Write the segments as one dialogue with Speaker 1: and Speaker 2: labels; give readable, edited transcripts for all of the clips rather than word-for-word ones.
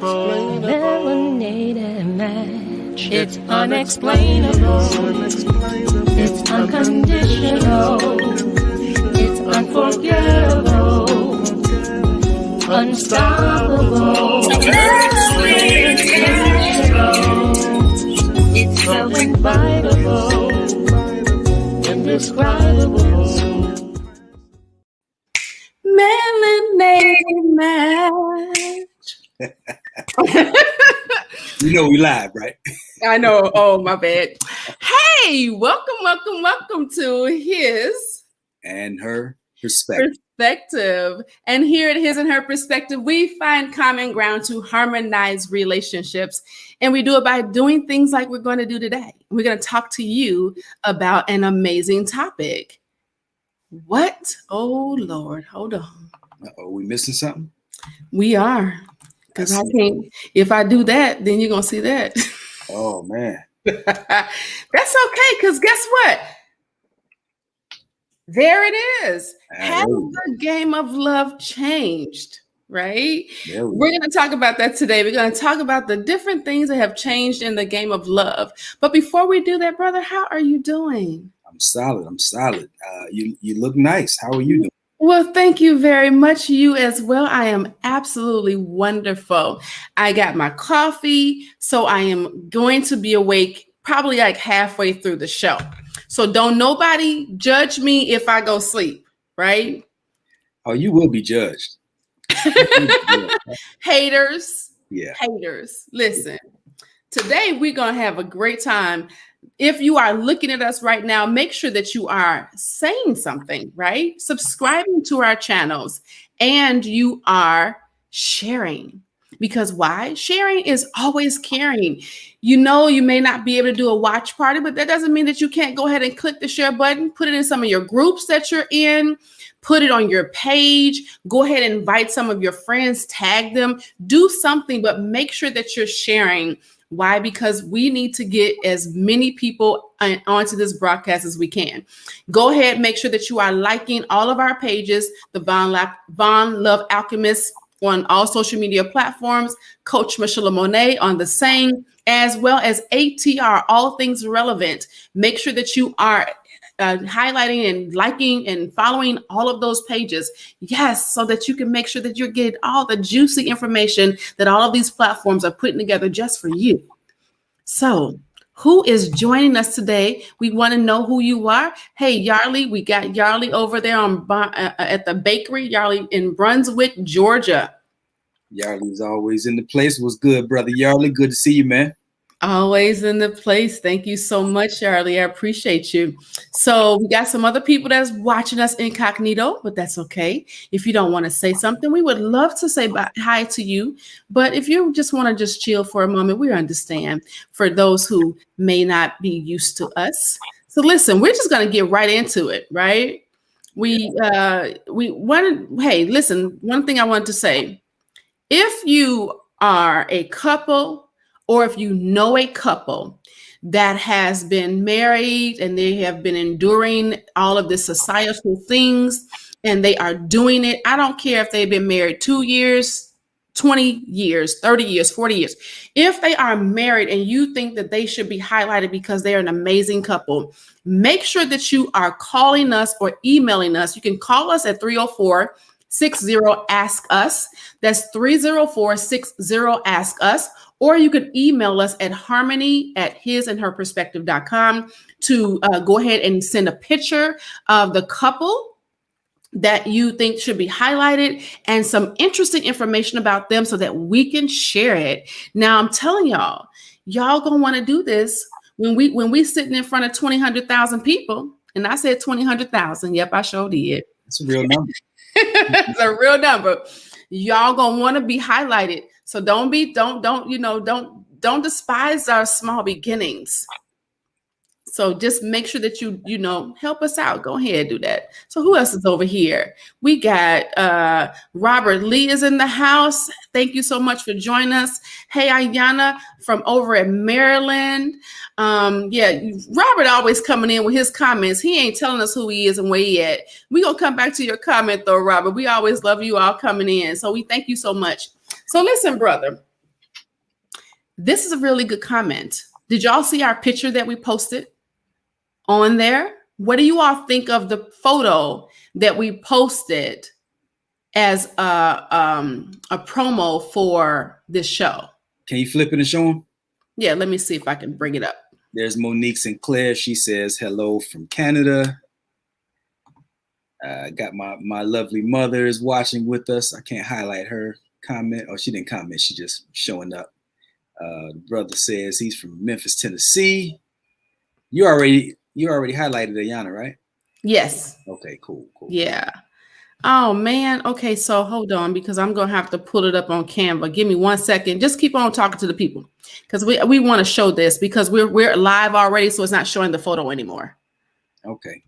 Speaker 1: Lemonade and match. It's unexplainable. It's unconditional. It's unforgettable. Unstoppable. It's so invitable. Indescribable.
Speaker 2: Melanade match.
Speaker 3: You know we live, right?
Speaker 2: I know. Oh, my bad. Hey, welcome to his
Speaker 3: and her perspective.
Speaker 2: And here at His and Her Perspective, we find common ground to harmonize relationships. And we do it by doing things like we're going to do today. We're going to talk to you about an amazing topic. What? Oh, Lord. Hold on.
Speaker 3: Are we missing something?
Speaker 2: We are. Because I can't. If I do that, then you're going to see that.
Speaker 3: Oh, man.
Speaker 2: That's okay. Because guess what? There it is. Has the game of love changed? Right? We're going to talk about that today. We're going to talk about the different things that have changed in the game of love. But before we do that, brother, how are you doing?
Speaker 3: I'm solid. You look nice. How are you doing?
Speaker 2: Well, thank you very much. You as well. I am absolutely wonderful. I got my coffee, so I am going to be awake probably like halfway through the show. So don't nobody judge me if I go sleep, right?
Speaker 3: Oh, you will be judged.
Speaker 2: Haters.
Speaker 3: Yeah.
Speaker 2: Haters. Listen, today we're going to have a great time. If you are looking at us right now, make sure that you are saying something, right? Subscribing to our channels, and you are sharing. Because why? Sharing is always caring. You know, you may not be able to do a watch party, but that doesn't mean that you can't go ahead and click the share button, put it in some of your groups that you're in, put it on your page, go ahead and invite some of your friends, tag them, do something, but make sure that you're sharing. Why? Because we need to get as many people onto this broadcast as we can. Go ahead, make sure that you are liking all of our pages, the Vaun Love Alchemist on all social media platforms, Coach Michelamonè on the same, as well as ATR, All Things Relevant. Make sure that you are highlighting and liking and following all of those pages. Yes, so that you can make sure that you're getting all the juicy information that all of these platforms are putting together just for you. So who is joining us today? We want to know who you are. Hey, Yarly, we got Yarly over there at the bakery, Yarly in Brunswick, Georgia.
Speaker 3: Yarly's always in the place. What's good, brother Yarly? Good to see you, man.
Speaker 2: Always in the place. Thank you so much, Yarly. I appreciate you. So we got some other people that's watching us incognito, but that's okay. If you don't want to say something, we would love to say hi to you. But if you just want to just chill for a moment, we understand for those who may not be used to us. So listen, we're just going to get right into it, right? Hey, listen, one thing I want to say, if you are a couple, or if you know a couple that has been married and they have been enduring all of the societal things and they are doing it, I don't care if they've been married 2 years, 20 years, 30 years, 40 years. If they are married and you think that they should be highlighted because they're an amazing couple, make sure that you are calling us or emailing us. You can call us at 304-60-ASK-US. That's 304-60-ASK-US. Or you could email us at harmony@hisandherperspective.com to go ahead and send a picture of the couple that you think should be highlighted and some interesting information about them so that we can share it. Now, I'm telling y'all gonna want to do this when we sitting in front of 1,000 people. And I said 1,000. Yep, I sure did.
Speaker 3: It's a real number.
Speaker 2: It's a real number. Y'all gonna want to be highlighted. So don't despise our small beginnings. So just make sure that you help us out. Go ahead, do that. So who else is over here? We got Robert Lee is in the house. Thank you so much for joining us. Hey, Ayana from over at Maryland. Robert always coming in with his comments. He ain't telling us who he is and where he at. We gonna come back to your comment though, Robert. We always love you all coming in. So we thank you so much. So listen, brother. This is a really good comment. Did y'all see our picture that we posted on there? What do you all think of the photo that we posted as a promo for this show?
Speaker 3: Can you flip it and show them?
Speaker 2: Yeah, let me see if I can bring it up.
Speaker 3: There's Monique Sinclair. She says hello from Canada. Got my lovely mother is watching with us. I can't highlight her comment. Oh, she didn't comment. She just showing up. The brother says he's from Memphis, Tennessee. You already highlighted Ayana, right?
Speaker 2: Yes.
Speaker 3: Okay, cool.
Speaker 2: Yeah. Oh man. Okay, so hold on because I'm gonna have to pull it up on Canva. Give me 1 second. Just keep on talking to the people because we want to show this because we're live already, so it's not showing the photo anymore.
Speaker 3: Okay,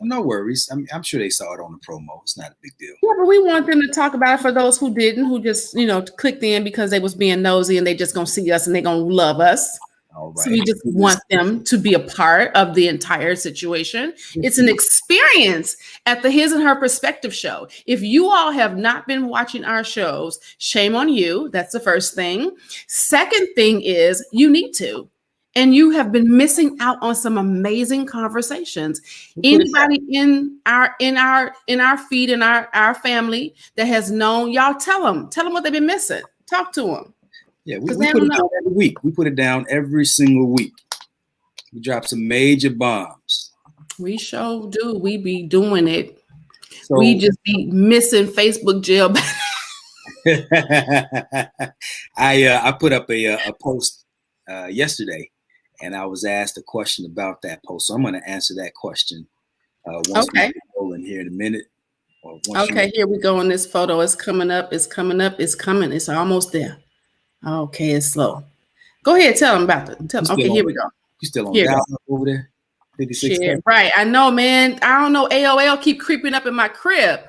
Speaker 3: no worries. I'm sure they saw it on the promo. It's not a big deal.
Speaker 2: Yeah, but we want them to talk about it for those who didn't, who just clicked in because they was being nosy and they just gonna see us and they gonna love us.
Speaker 3: All right.
Speaker 2: So we just want them to be a part of the entire situation. It's an experience at the His and Her Perspective show. If you all have not been watching our shows, shame on you. That's the first thing. Second thing is you need to. And you have been missing out on some amazing conversations. Anybody in our feed, in our family that has known, y'all tell them what they've been missing. Talk to them.
Speaker 3: Yeah, we put it down every week. We put it down every single week. We drop some major bombs.
Speaker 2: We sure do. We be doing it.
Speaker 3: So,
Speaker 2: we just be missing Facebook jail.
Speaker 3: I put up a post yesterday, and I was asked a question about that post. So I'm going to answer that question once we roll in here in a minute.
Speaker 2: Okay, here we go on this photo. It's coming up. It's coming up. It's coming. It's almost there. Okay, it's slow. Go ahead, tell them about it. Okay, here we go.
Speaker 3: You still on dial over there? 56.
Speaker 2: Shit, right. I know, man. I don't know. AOL keep creeping up in my crib.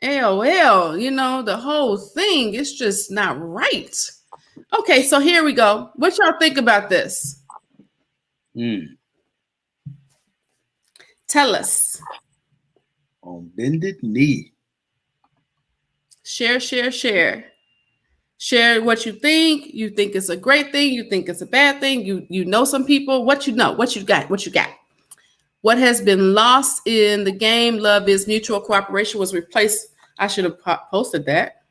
Speaker 2: AOL, the whole thing. It's just not right. Okay, so here we go. What y'all think about this? Tell us.
Speaker 3: On bended knee.
Speaker 2: Share. Share what you think. You think it's a great thing. You think it's a bad thing. You know some people. What you know. What you got. What has been lost in the game? Love is mutual cooperation was replaced. I should have posted that.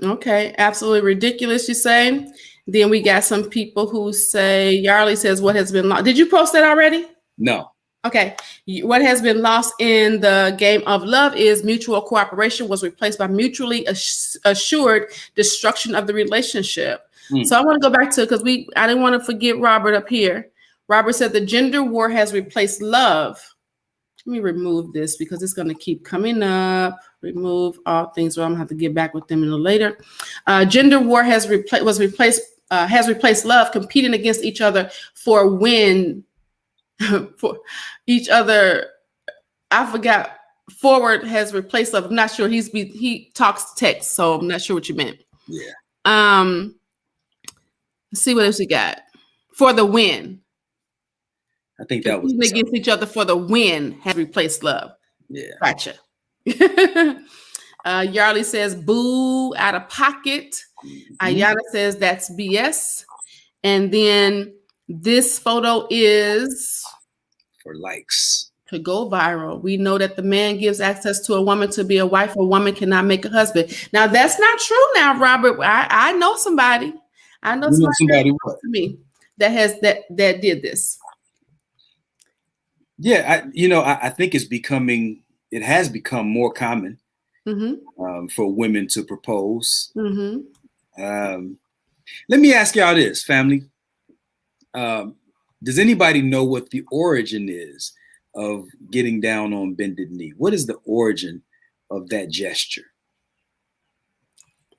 Speaker 2: Okay, absolutely ridiculous, you say. Then we got some people who say, Yarley says, what has been lost? Did you post that already?
Speaker 3: No.
Speaker 2: Okay. What has been lost in the game of love is mutual cooperation was replaced by mutually assured destruction of the relationship. So I want to go back to, because I didn't want to forget Robert up here. Robert said the gender war has replaced love. Let me remove this because it's going to keep coming up. Remove all things. Well, I'm going to have to get back with them in a later. Gender war has replaced love, competing against each other for win. For each other. I forgot. Forward has replaced love. I'm not sure. He talks text, so I'm not sure what you meant.
Speaker 3: Yeah.
Speaker 2: Let's see what else we got. For the win.
Speaker 3: I think that was
Speaker 2: against each other for the win has replaced love.
Speaker 3: Yeah.
Speaker 2: Gotcha. Yarley says boo, out of pocket. Ayana says that's BS. And then this photo is
Speaker 3: for likes
Speaker 2: to go viral. We know that the man gives access to a woman to be a wife. A woman cannot make a husband. Now that's not true. Now, Robert, I know somebody. I know somebody to me that did this.
Speaker 3: Yeah, I think it has become more common for women to propose. Let me ask y'all this, family. Does anybody know what the origin is of getting down on bended knee? What is the origin of that gesture?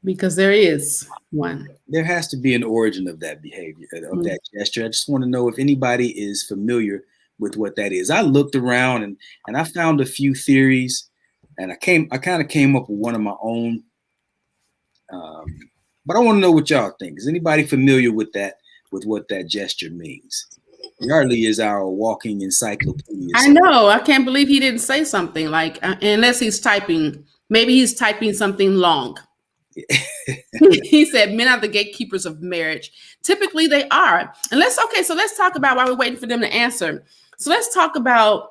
Speaker 2: Because there is one.
Speaker 3: There has to be an origin of that behavior, of that gesture. I just want to know if anybody is familiar with what that is. I looked around and I found a few theories, and I kind of came up with one of my own. But I want to know what y'all think. Is anybody familiar with what that gesture means? Yarley is our walking encyclopedia.
Speaker 2: I know. I can't believe he didn't say something like, unless he's typing. Maybe he's typing something long. He said men are the gatekeepers of marriage. Typically they are. And let's talk about, while we're waiting for them to answer. So let's talk about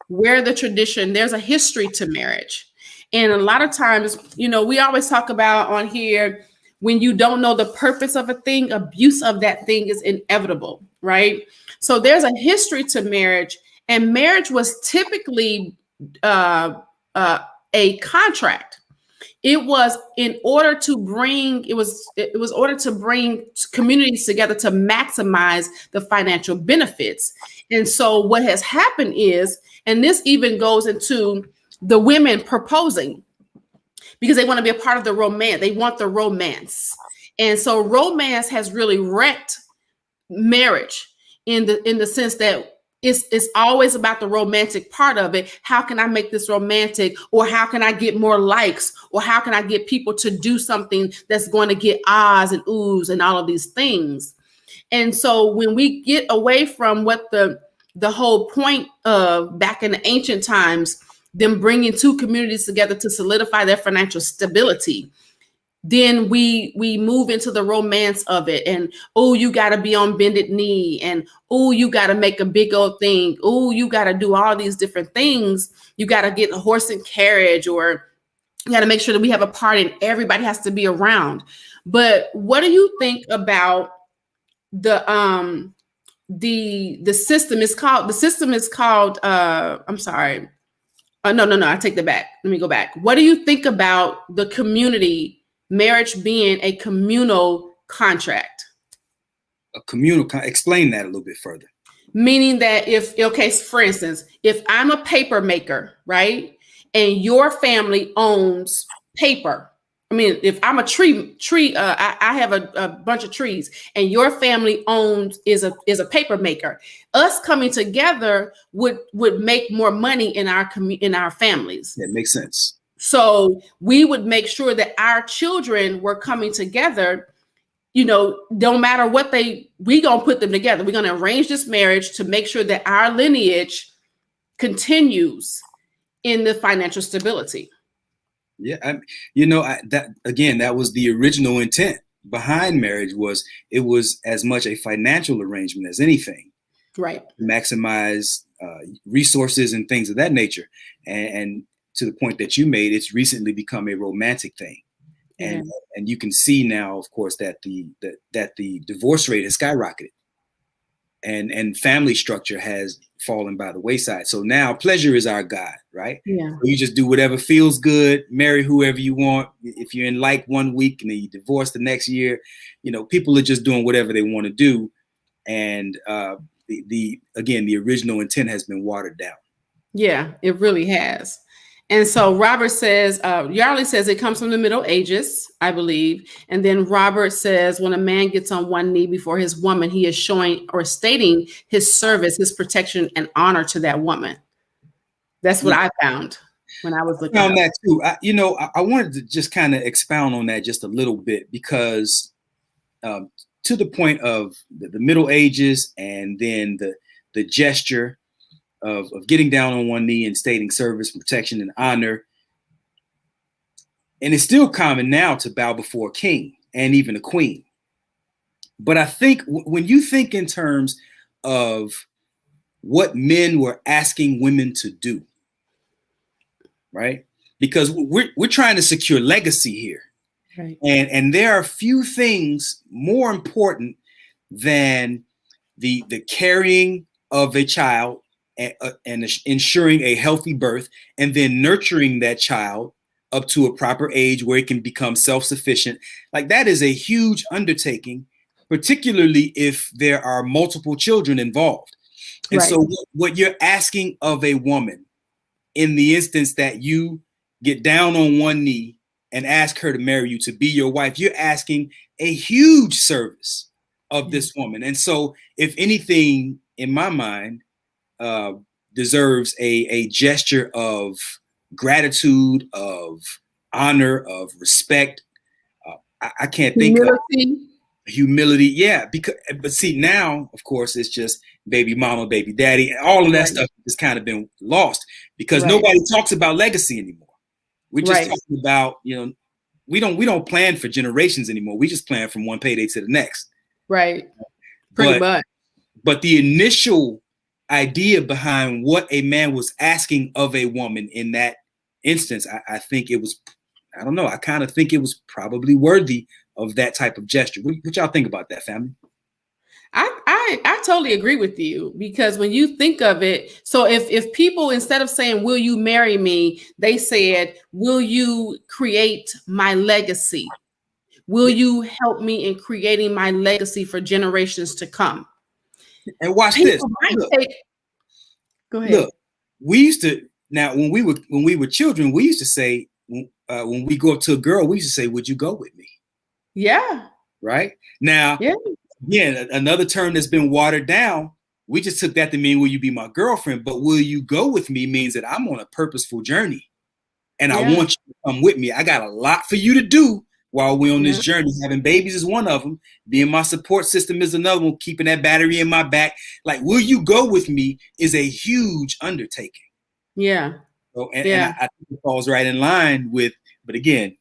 Speaker 2: where the tradition, there's a history to marriage. And a lot of times, we always talk about on here, when you don't know the purpose of a thing, abuse of that thing is inevitable, right? So there's a history to marriage, and marriage was typically a contract. It was in order to bring, it was order to bring communities together to maximize the financial benefits. And so what has happened is, and this even goes into the women proposing, because they want to be a part of the romance. They want the romance. And so romance has really wrecked marriage in the sense that it's always about the romantic part of it. How can I make this romantic? Or how can I get more likes? Or how can I get people to do something that's going to get ahs and oohs and all of these things? And so when we get away from what the whole point of back in the ancient times, them bringing two communities together to solidify their financial stability, then we move into the romance of it. And, oh, you got to be on bended knee. And, oh, you got to make a big old thing. Oh, you got to do all these different things. You got to get a horse and carriage, or you got to make sure that we have a party and everybody has to be around. But what do you think about the system is called, I'm sorry. No, I take that back. Let me go back. What do you think about the community, marriage being a communal contract?
Speaker 3: Explain that a little bit further.
Speaker 2: Meaning that for instance, if I'm a paper maker, right, and your family owns paper. I mean, if I'm a tree, I have a bunch of trees, and your family is a paper maker. Us coming together would make more money in our families.
Speaker 3: That makes sense.
Speaker 2: So we would make sure that our children were coming together. Don't matter what we gonna put them together. We're gonna arrange this marriage to make sure that our lineage continues in the financial stability.
Speaker 3: Yeah, that was the original intent behind marriage. It was as much a financial arrangement as anything,
Speaker 2: right?
Speaker 3: Maximize resources and things of that nature. And to the point that you made, it's recently become a romantic thing, and you can see now, of course, that the divorce rate has skyrocketed, and family structure has fallen by the wayside. So now pleasure is our God, right?
Speaker 2: Yeah.
Speaker 3: So you just do whatever feels good, marry whoever you want. If you're in like 1 week and then you divorce the next year, people are just doing whatever they want to do. And the original intent has been watered down.
Speaker 2: Yeah, it really has. And so Robert says, Yarley says it comes from the Middle Ages, I believe. And then Robert says, when a man gets on one knee before his woman, he is showing or stating his service, his protection, and honor to that woman. That's what I found when I was looking at
Speaker 3: that too. I wanted to just kind of expound on that just a little bit, because to the point of the Middle Ages, and then the gesture of getting down on one knee and stating service, protection, and honor. And it's still common now to bow before a king and even a queen. But I think when you think in terms of what men were asking women to do, right? Because we're trying to secure legacy here.
Speaker 2: Right.
Speaker 3: And there are few things more important than the carrying of a child and ensuring a healthy birth, and then nurturing that child up to a proper age where it can become self-sufficient. Like, that is a huge undertaking, particularly if there are multiple children involved. And right. So what you're asking of a woman in the instance that you get down on one knee and ask her to marry you, to be your wife, you're asking a huge service of this woman. And so if anything, in my mind, deserves a gesture of gratitude, of honor, of respect. I can't think of humility. Yeah, but see, now, of course, it's just baby mama, baby daddy, and all of that stuff has kind of been lost, because nobody talks about legacy anymore. We're just talking about, we don't plan for generations anymore. We just plan from one payday to the next.
Speaker 2: Right. Pretty much.
Speaker 3: But the initial idea behind what a man was asking of a woman in that instance, I think it was, I don't know, I kind of think it was probably worthy of that type of gesture. What y'all think about that, family?
Speaker 2: I totally agree with you, because when you think of it, so if people, instead of saying, will you marry me, they said, will you create my legacy? Will you help me in creating my legacy for generations to come?
Speaker 3: And watch
Speaker 2: People
Speaker 3: this.
Speaker 2: might say, go ahead.
Speaker 3: Look, we used to, now when we were children, we used to say, when we go up to a girl, we used to say, would you go with me?
Speaker 2: Yeah.
Speaker 3: Right? Now,
Speaker 2: yeah.
Speaker 3: Again, another term that's been watered down. We just took that to mean, will you be my girlfriend? But will you go with me means that I'm on a purposeful journey. And I want you to come with me. I got a lot for you to do while we're on this journey. Having babies is one of them. Being my support system is another one. Keeping that battery in my back. Like, will you go with me is a huge undertaking.
Speaker 2: Yeah.
Speaker 3: So, and I think it falls right in line with, but again,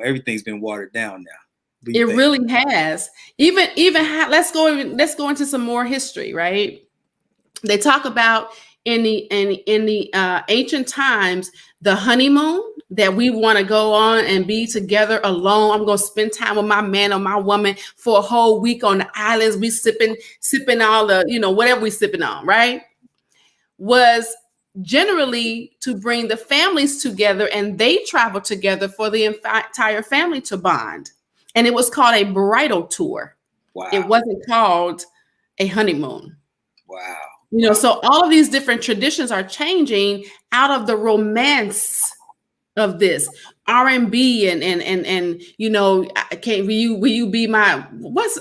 Speaker 3: everything's been watered down now.
Speaker 2: It really has. Even let's go into some more history, right? They talk about in the ancient times, the honeymoon, that we want to go on and be together alone. I'm going to spend time with my man or my woman for a whole week on the islands. We sipping all the, whatever we sipping on, right? Was generally to bring the families together, and they travel together for the entire family to bond. And it was called a bridal tour.
Speaker 3: Wow.
Speaker 2: It wasn't called a honeymoon.
Speaker 3: Wow.
Speaker 2: So all of these different traditions are changing out of the romance of this R&B and will you be my, I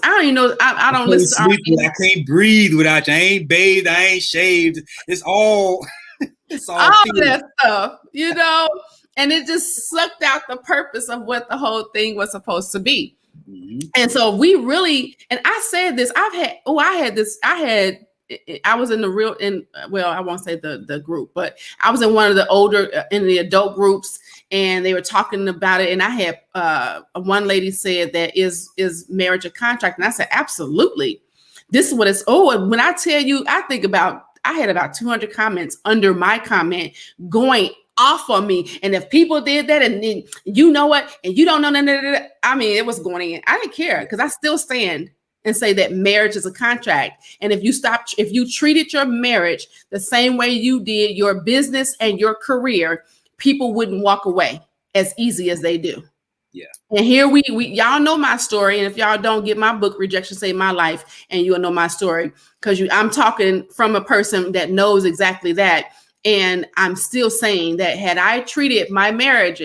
Speaker 2: don't even know. I don't listen to R&B.
Speaker 3: I can't breathe without you. I ain't bathed. I ain't shaved. It's all
Speaker 2: that stuff, and it just sucked out the purpose of what the whole thing was supposed to be. Mm-hmm. And so we really, and I said this, I was in I won't say the group, but I was in one of the older, in the adult groups, and they were talking about it. And I had one lady said that is marriage a contract? And I said, absolutely. This is what it's, and when I tell you, I had about 200 comments under my comment going off on me. And if people did that, and then you know what, and you don't know, I mean, it was going in. I didn't care, because I still stand and say that marriage is a contract. And if you treated your marriage the same way you did your business and your career, people wouldn't walk away as easy as they do.
Speaker 3: Yeah.
Speaker 2: And here we y'all know my story. And if y'all don't get my book, Rejection Saved My Life, and you'll know my story, because I'm talking from a person that knows exactly that. And I'm still saying that had I treated my marriage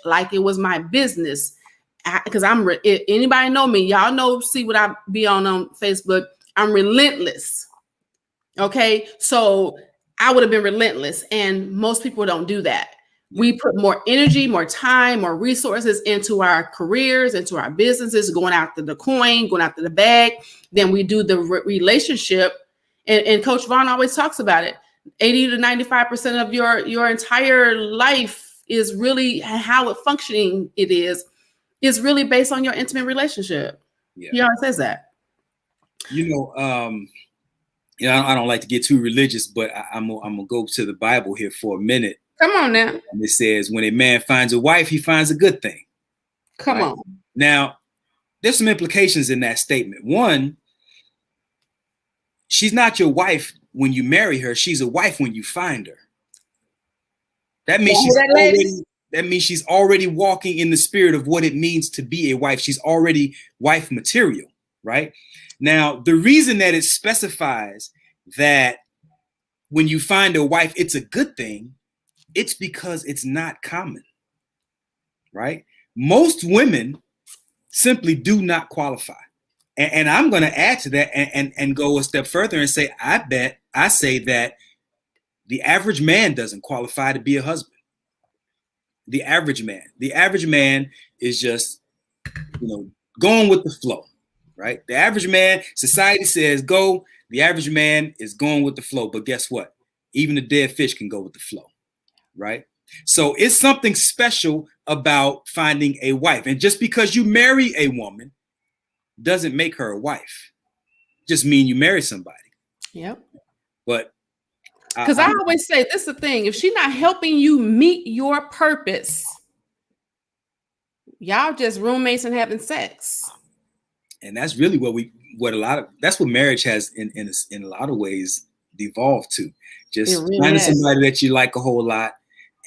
Speaker 2: like it was my business, because anybody know me, y'all know, see what I be on Facebook, I'm relentless. Okay. So I would have been relentless, and most people don't do that. We put more energy, more time, more resources into our careers, into our businesses, going after the coin, going after the bag, than we do the relationship. And Coach Vaun always talks about it. 80 to 95% of your entire life is really how it functioning is really based on your intimate relationship. Yeah. He always says that.
Speaker 3: I don't like to get too religious, but I'm gonna go to the Bible here for a minute.
Speaker 2: Come on now.
Speaker 3: And it says, when a man finds a wife, he finds a good thing.
Speaker 2: Come on.
Speaker 3: Now, there's some implications in that statement. One, she's not your wife when you marry her. She's a wife when you find her. That means she's already walking in the spirit of what it means to be a wife. She's already wife material, right? Now, the reason that it specifies that when you find a wife, it's a good thing, it's because it's not common, right? Most women simply do not qualify. And I'm going to add to that and go a step further and say, I say that the average man doesn't qualify to be a husband. The average man is just, going with the flow, right? The average man, society says go, the average man is going with the flow. But guess what? Even a dead fish can go with the flow, right? So it's something special about finding a wife. And just because you marry a woman doesn't make her a wife. Just mean you marry somebody.
Speaker 2: Yep.
Speaker 3: But
Speaker 2: because I always say this is the thing. If she's not helping you meet your purpose, y'all just roommates and having sex.
Speaker 3: And that's really that's what marriage has in a lot of ways devolved to. Just really finding somebody that you like a whole lot.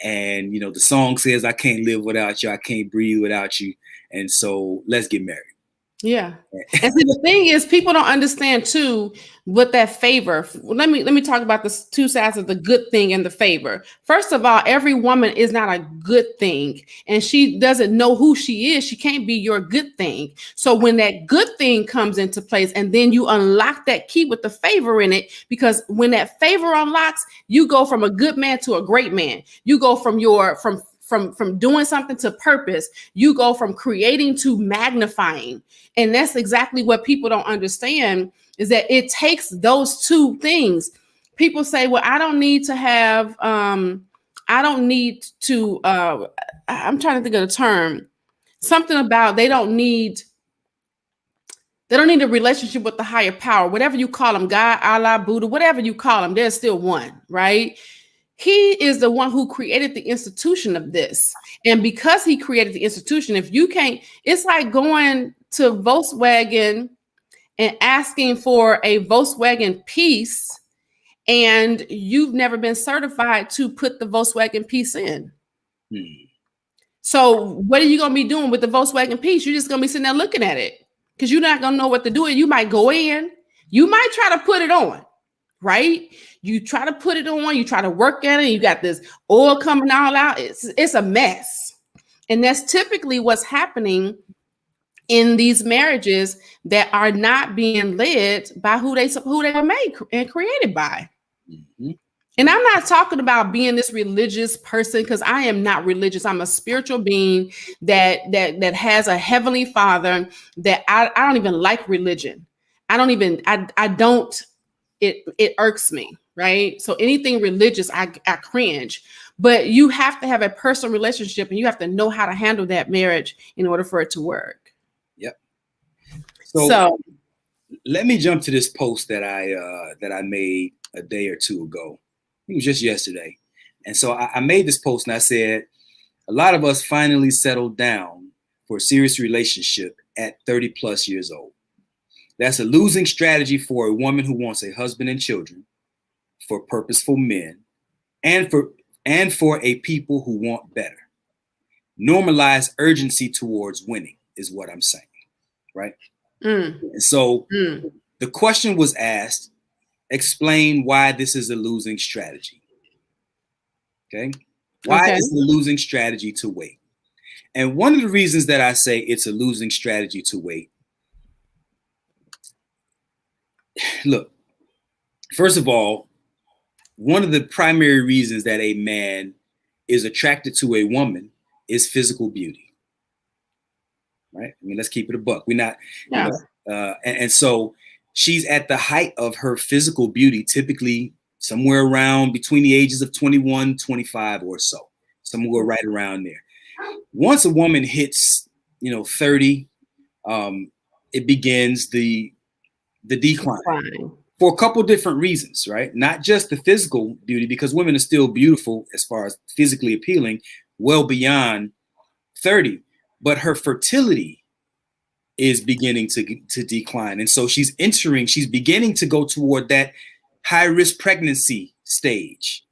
Speaker 3: And, you know, the song says, I can't live without you. I can't breathe without you. And so let's get married.
Speaker 2: Yeah. And see, the thing is, people don't understand too what that favor. Let me talk about the two sides of the good thing and the favor. First of all, every woman is not a good thing, and she doesn't know who she is. She can't be your good thing. So when that good thing comes into place, and then you unlock that key with the favor in it, because when that favor unlocks, you go from a good man to a great man. You go from doing something to purpose. You go from creating to magnifying. And that's exactly what people don't understand, is that it takes those two things. People say, well, I don't need to have, I'm trying to think of the term, something about they don't need a relationship with the higher power, whatever you call them, God, Allah, Buddha, whatever you call them, there's still one, right? He is the one who created the institution of this. And because he created the institution, if you can't, it's like going to Volkswagen and asking for a Volkswagen piece, and you've never been certified to put the Volkswagen piece in. So what are you going to be doing with the Volkswagen piece? You're just going to be sitting there looking at it because you're not going to know what to do. You might go in, you might try to put it on. Right? You try to put it on, you try to work at it, you got this oil coming all out. It's a mess. And that's typically what's happening in these marriages that are not being led by who they were made and created by. Mm-hmm. And I'm not talking about being this religious person, because I am not religious. I'm a spiritual being that has a heavenly Father, that I don't even like religion. It irks me, right? So anything religious, I cringe. But you have to have a personal relationship, and you have to know how to handle that marriage in order for it to work.
Speaker 3: Yep. So let me jump to this post that I made a day or two ago. It was just yesterday. And so I made this post and I said, a lot of us finally settled down for a serious relationship at 30 plus years old. That's a losing strategy for a woman who wants a husband and children, for purposeful men, and for a people who want better. Normalize urgency towards winning is what I'm saying, right? And so the question was asked, explain why this is a losing strategy. Okay? Why is it a losing strategy to wait? And one of the reasons that I say it's a losing strategy to wait, look, first of all, one of the primary reasons that a man is attracted to a woman is physical beauty, right? I mean, let's keep it a buck. We're not, and so she's at the height of her physical beauty, typically somewhere around between the ages of 21, 25 or so, somewhere right around there. Once a woman hits, 30, it begins the decline for a couple different reasons, right? Not just the physical beauty, because women are still beautiful as far as physically appealing, well beyond 30, but her fertility is beginning to decline. And so she's beginning to go toward that high risk pregnancy stage,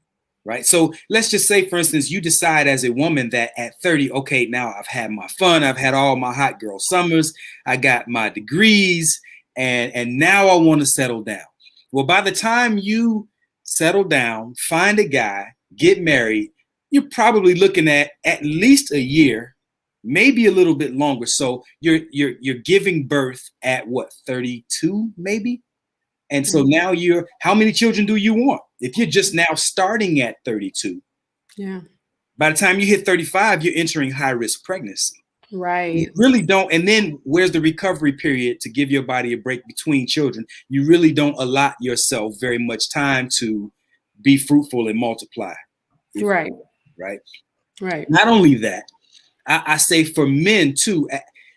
Speaker 3: right? So let's just say, for instance, you decide as a woman that at 30, okay, now I've had my fun. I've had all my hot girl summers. I got my degrees. And now I want to settle down. Well, by the time you settle down, find a guy, get married, you're probably looking at least a year, maybe a little bit longer. So you're giving birth at what, 32 maybe? And so now how many children do you want? If you're just now starting at 32, by the time you hit 35, you're entering high risk pregnancy. Right. You really don't. And then where's the recovery period to give your body a break between children? You really don't allot yourself very much time to be fruitful and multiply.
Speaker 2: Right.
Speaker 3: Right.
Speaker 2: Right.
Speaker 3: Not only that, I say for men too.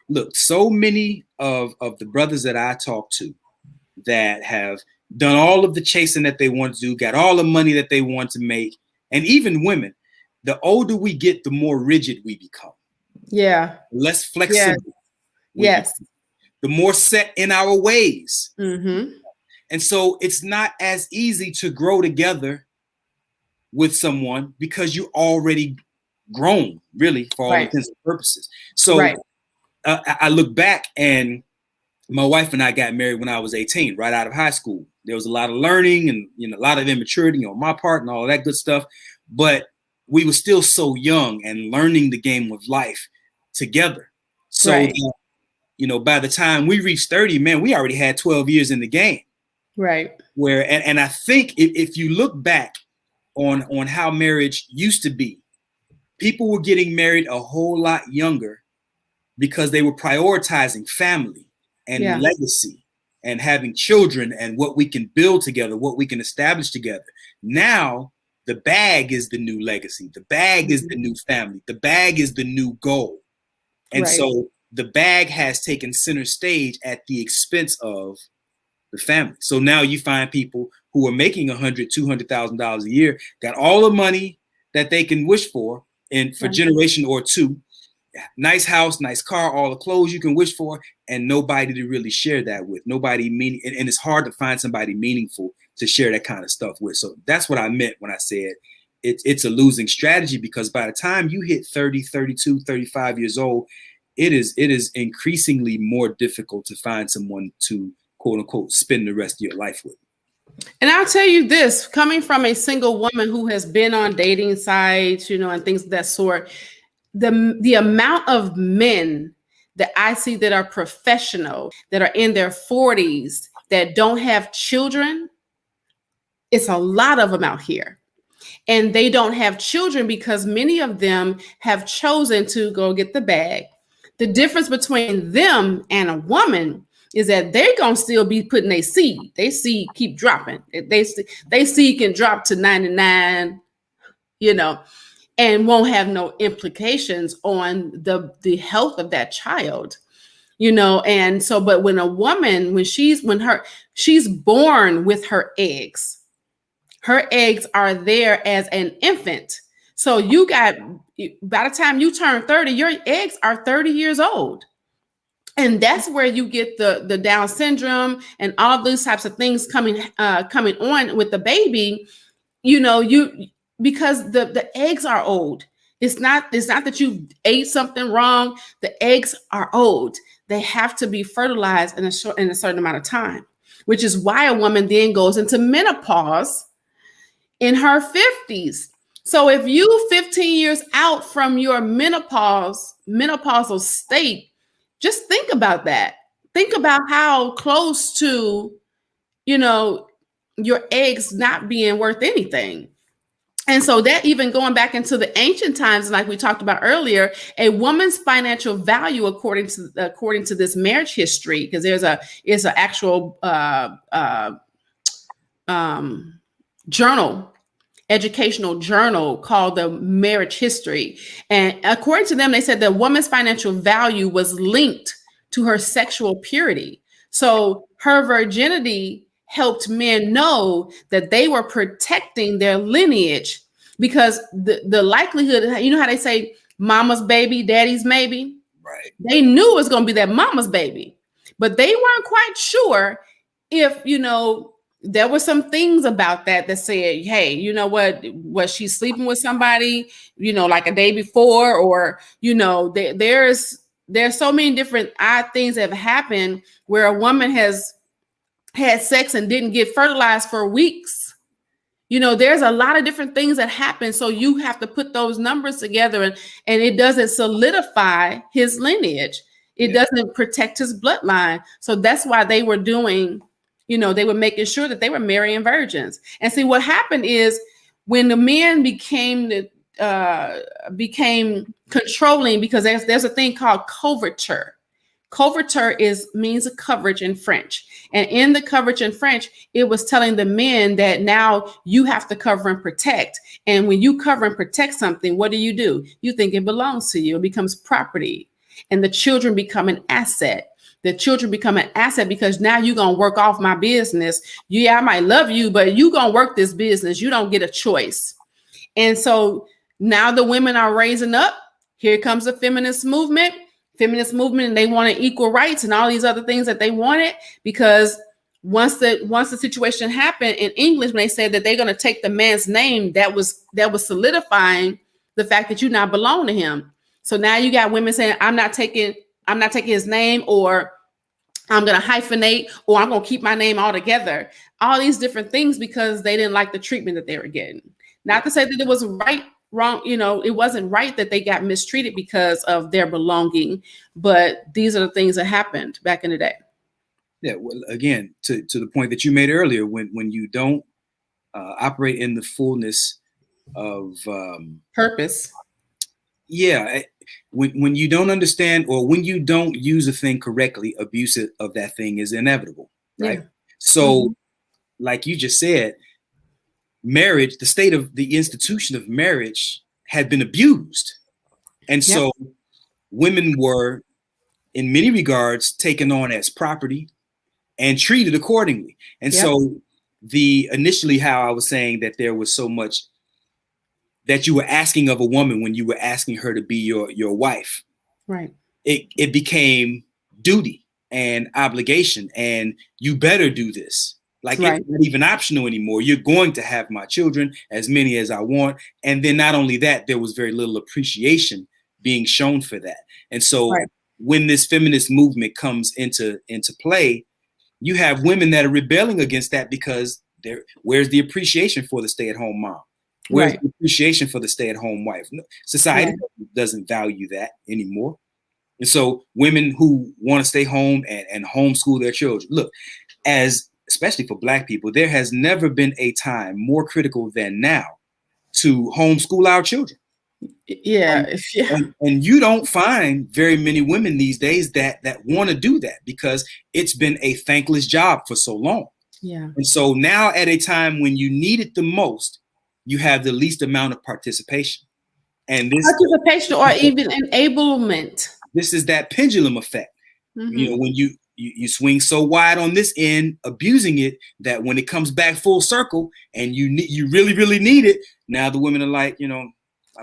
Speaker 3: Look, so many of the brothers that I talk to that have done all of the chasing that they want to do, got all the money that they want to make, and even women, the older we get, the more rigid we become.
Speaker 2: Yeah.
Speaker 3: Less flexible.
Speaker 2: Yes.
Speaker 3: The more set in our ways.
Speaker 2: Mm-hmm.
Speaker 3: And so it's not as easy to grow together with someone because you're already grown, really, for all intents and purposes. So I look back, and my wife and I got married when I was 18, right out of high school. There was a lot of learning and a lot of immaturity on my part and all of that good stuff. But we were still so young and learning the game of life together. So, by the time we reached 30, man, we already had 12 years in the game.
Speaker 2: Right.
Speaker 3: And I think if you look back on how marriage used to be, people were getting married a whole lot younger because they were prioritizing family and legacy and having children and what we can build together, what we can establish together. Now, the bag is the new legacy. The bag is the new family. The bag is the new goal. And so the bag has taken center stage at the expense of the family. So now you find people who are making $100,000, $200,000 a year, got all the money that they can wish for, and for generation or two, nice house, nice car, all the clothes you can wish for, and nobody to really share that with. Nobody meaning, and it's hard to find somebody meaningful to share that kind of stuff with. So that's what I meant when I said it's a losing strategy, because by the time you hit 30, 32, 35 years old, it is increasingly more difficult to find someone to quote unquote spend the rest of your life with.
Speaker 2: And I'll tell you this, coming from a single woman who has been on dating sites, and things of that sort, the amount of men that I see that are professional, that are in their 40s, that don't have children, it's a lot of them out here. And they don't have children because many of them have chosen to go get the bag. The difference between them and a woman is that they're going to still be putting their seed. They seed keep dropping. They seed can drop to 99, and won't have no implications on the health of that child, And so, but when a woman, she's born with her eggs are there as an infant. So by the time you turn 30, your eggs are 30 years old. And that's where you get the Down syndrome and all those types of things coming on with the baby, because the eggs are old. It's not that you ate something wrong. The eggs are old. They have to be fertilized in a certain amount of time, which is why a woman then goes into menopause in her 50s. So if you 15 years out from your menopausal state, just think about that. Think about how close to, your eggs not being worth anything. And so that, even going back into the ancient times, like we talked about earlier, a woman's financial value, according to this marriage history, because there's an actual educational journal called the Marriage History. And according to them, they said the woman's financial value was linked to her sexual purity. So her virginity helped men know that they were protecting their lineage, because the likelihood, how they say mama's baby, daddy's maybe,
Speaker 3: right? They
Speaker 2: knew it was going to be that mama's baby, but they weren't quite sure if, there were some things about that said, hey, you know what, was she sleeping with somebody, like a day before, or, there's so many different odd things that have happened where a woman has had sex and didn't get fertilized for weeks. There's a lot of different things that happen. So you have to put those numbers together, and it doesn't solidify his lineage. It doesn't protect his bloodline. So that's why they were doing, they were making sure that they were marrying virgins. And see, what happened is when the men became controlling, because there's a thing called coverture. Couverture means a coverage in French. And in the coverage in French, it was telling the men that now you have to cover and protect. And when you cover and protect something, what do? You think it belongs to you. It becomes property. And the children become an asset. The children become an asset because now you're going to work off my business. Yeah, I might love you, but you're going to work this business. You don't get a choice. And so now the women are raising up. Here comes the feminist movement, and they wanted equal rights and all these other things that they wanted, because once the situation happened in English, when they said that they're going to take the man's name, that was solidifying the fact that you now belong to him. So now you got women saying, I'm not taking his name, or I'm going to hyphenate, or I'm going to keep my name altogether. All these different things because they didn't like the treatment that they were getting. Not to say that it was wrong, it wasn't right that they got mistreated because of their belonging, but these are the things that happened back in the day.
Speaker 3: Yeah, well, again, to the point that you made earlier, when you don't operate in the fullness of
Speaker 2: purpose.
Speaker 3: Yeah, when you don't understand, or when you don't use a thing correctly, abuse of that thing is inevitable, right? Yeah. So, like you just said, marriage, the institution of marriage had been abused. And so women were, in many regards, taken on as property and treated accordingly. And so initially how I was saying that there was so much that you were asking of a woman when you were asking her to be your wife. Right. It became duty and obligation, and you better do this. Like it's not even optional anymore. You're going to have my children, as many as I want. And then not only that, there was very little appreciation being shown for that. And so when this feminist movement comes into play, you have women that are rebelling against that because where's the appreciation for the stay-at-home mom? Where's the appreciation for the stay-at-home wife? Society doesn't value that anymore. And so women who want to stay home and homeschool their children, look, especially for Black people, there has never been a time more critical than now to homeschool our children. And you don't find very many women these days that want to do that because it's been a thankless job for so long. Yeah. And so now at a time when you need it the most, you have the least amount of participation. And this
Speaker 2: participation or even enablement.
Speaker 3: This is that pendulum effect. Mm-hmm. When you swing so wide on this end, abusing it, that when it comes back full circle and you really, really need it, now the women are like, I'm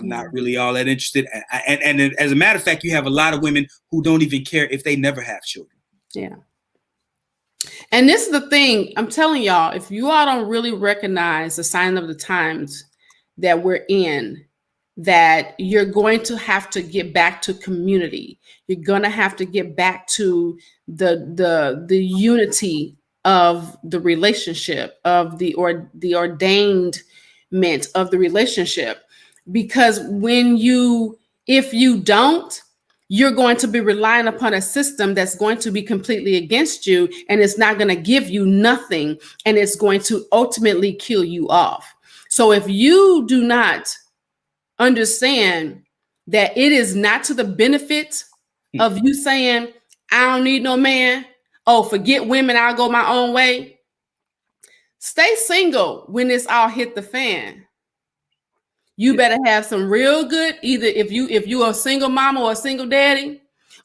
Speaker 3: not really all that interested. And as a matter of fact, you have a lot of women who don't even care if they never have children.
Speaker 2: Yeah. And this is the thing, I'm telling y'all, if you all don't really recognize the sign of the times that we're in, that you're going to have to get back to community. You're going to have to get back to the unity of the relationship, of the ordainment of the relationship. Because if you don't, you're going to be relying upon a system that's going to be completely against you, and it's not going to give you nothing, and it's going to ultimately kill you off. So if you do not understand that it is not to the benefit of you saying, I don't need no man, forget women, I'll go my own way, stay single when this all hit the fan. You better have some real good, either if you're a single mama or a single daddy,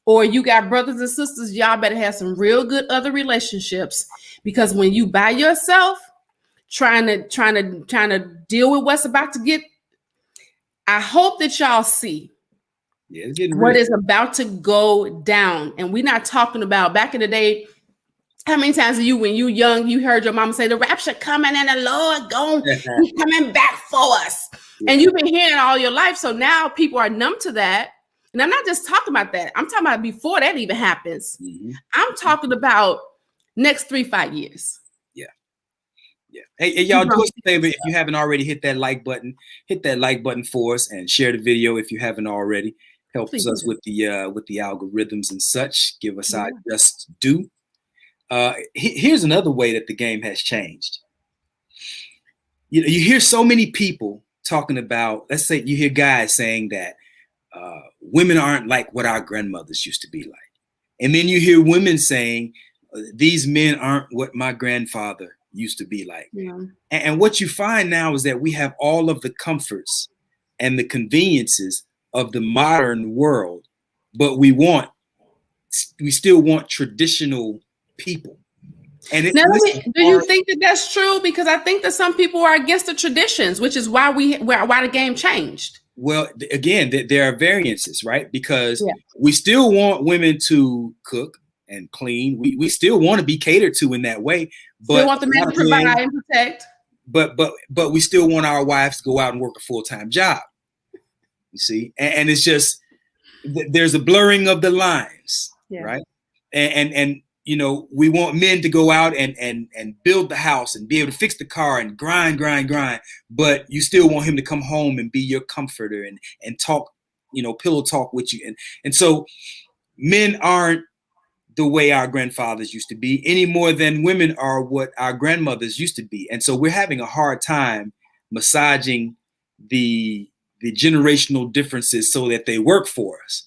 Speaker 2: or you got brothers and sisters, y'all better have some real good other relationships, because when you by yourself trying to deal with what's about to get, I hope that y'all see what is about to go down. And we're not talking about back in the day. How many times when you young, you heard your mama say the rapture coming and the Lord he's coming back for us. Yeah. And you've been hearing all your life. So now people are numb to that. And I'm not just talking about that. I'm talking about before that even happens. Mm-hmm. I'm talking about next 3-5 years.
Speaker 3: Yeah. Yeah. Hey, y'all, do us a favor. If you haven't already, hit that like button for us, and share the video if you haven't already. Helps us with the algorithms and such. Give us our just due. Here's another way that the game has changed. You hear so many people talking about, let's say you hear guys saying that women aren't like what our grandmothers used to be like. And then you hear women saying, these men aren't what my grandfather used to be like.
Speaker 2: Yeah.
Speaker 3: And what you find now is that we have all of the comforts and the conveniences of the modern world, but we still want traditional people. And
Speaker 2: Now, do you think that that's true? Because I think that some people are against the traditions, which is why why the game changed.
Speaker 3: Well, again, there are variances, right? Because we still want women to cook and clean. We still want to be catered to in that way. But
Speaker 2: we want the men to provide and protect.
Speaker 3: But we still want our wives to go out and work a full-time job. You see, and it's just there's a blurring of the lines, right? And you know, we want men to go out and build the house and be able to fix the car and grind, but you still want him to come home and be your comforter and talk, you know, pillow talk with you. And so men aren't the way our grandfathers used to be any more than women are what our grandmothers used to be. And so we're having a hard time massaging the generational differences so that they work for us.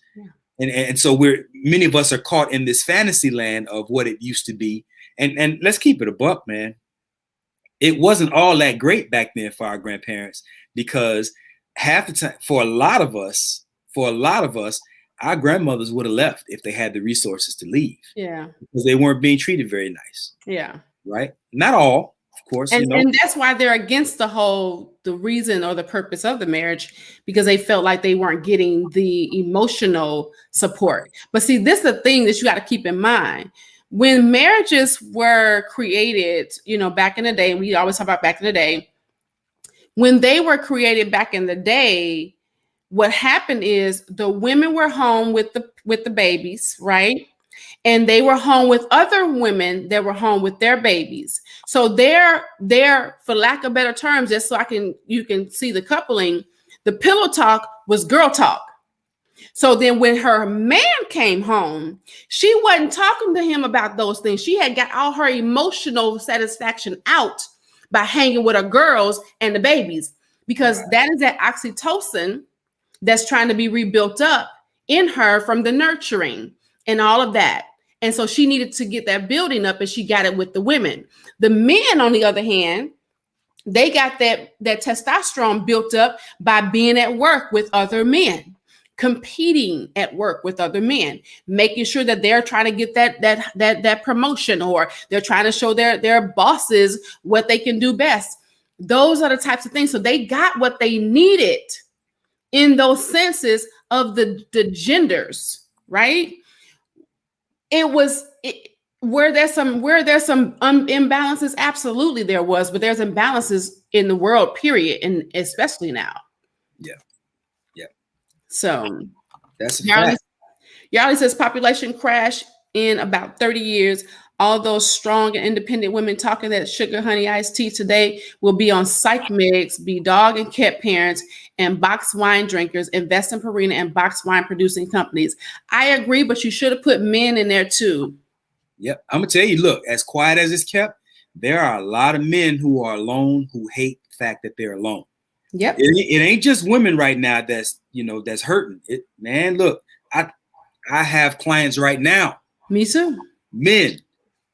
Speaker 3: And so many of us are caught in this fantasy land of what it used to be. And let's keep it a buck, man. It wasn't all that great back then for our grandparents, because half the time, for a lot of us, our grandmothers would have left if they had the resources to leave. Yeah. Because they weren't being treated very nice.
Speaker 2: Yeah.
Speaker 3: Right? Not all, of course.
Speaker 2: And that's why they're against the reason or the purpose of the marriage, because they felt like they weren't getting the emotional support. But see, this is the thing that you got to keep in mind. When marriages were created, you know, back in the day, and we always talk about back in the day, when they were created back in the day, what happened is the women were home with the babies, right? And they were home with other women that were home with their babies. So they're, for lack of better terms, just so you can see the coupling, the pillow talk was girl talk. So then when her man came home, she wasn't talking to him about those things. She had got all her emotional satisfaction out by hanging with her girls and the babies, because that is that oxytocin that's trying to be rebuilt up in her from the nurturing and all of that. And so she needed to get that building up, and she got it with the women. The men, on the other hand, they got that testosterone built up by being at work with other men, competing at work with other men, making sure that they're trying to get that promotion, or they're trying to show their bosses what they can do best. Those are the types of things. So they got what they needed in those senses of the genders, right? Where there's some imbalances, absolutely there was, but there's imbalances in the world, period, and especially now.
Speaker 3: Yeah.
Speaker 2: So
Speaker 3: that's a fact.
Speaker 2: Yali says population crash in about 30 years. All those strong and independent women talking that sugar, honey, iced tea today will be on psych meds, be dog and cat parents, and box wine drinkers, invest in Purina and box wine producing companies. I agree, but you should have put men in there too.
Speaker 3: Yep. I'm going to tell you, look, as quiet as it's kept, there are a lot of men who are alone who hate the fact that they're alone.
Speaker 2: Yep.
Speaker 3: It ain't just women right now that's hurting. Man, look, I have clients right now.
Speaker 2: Me too.
Speaker 3: Men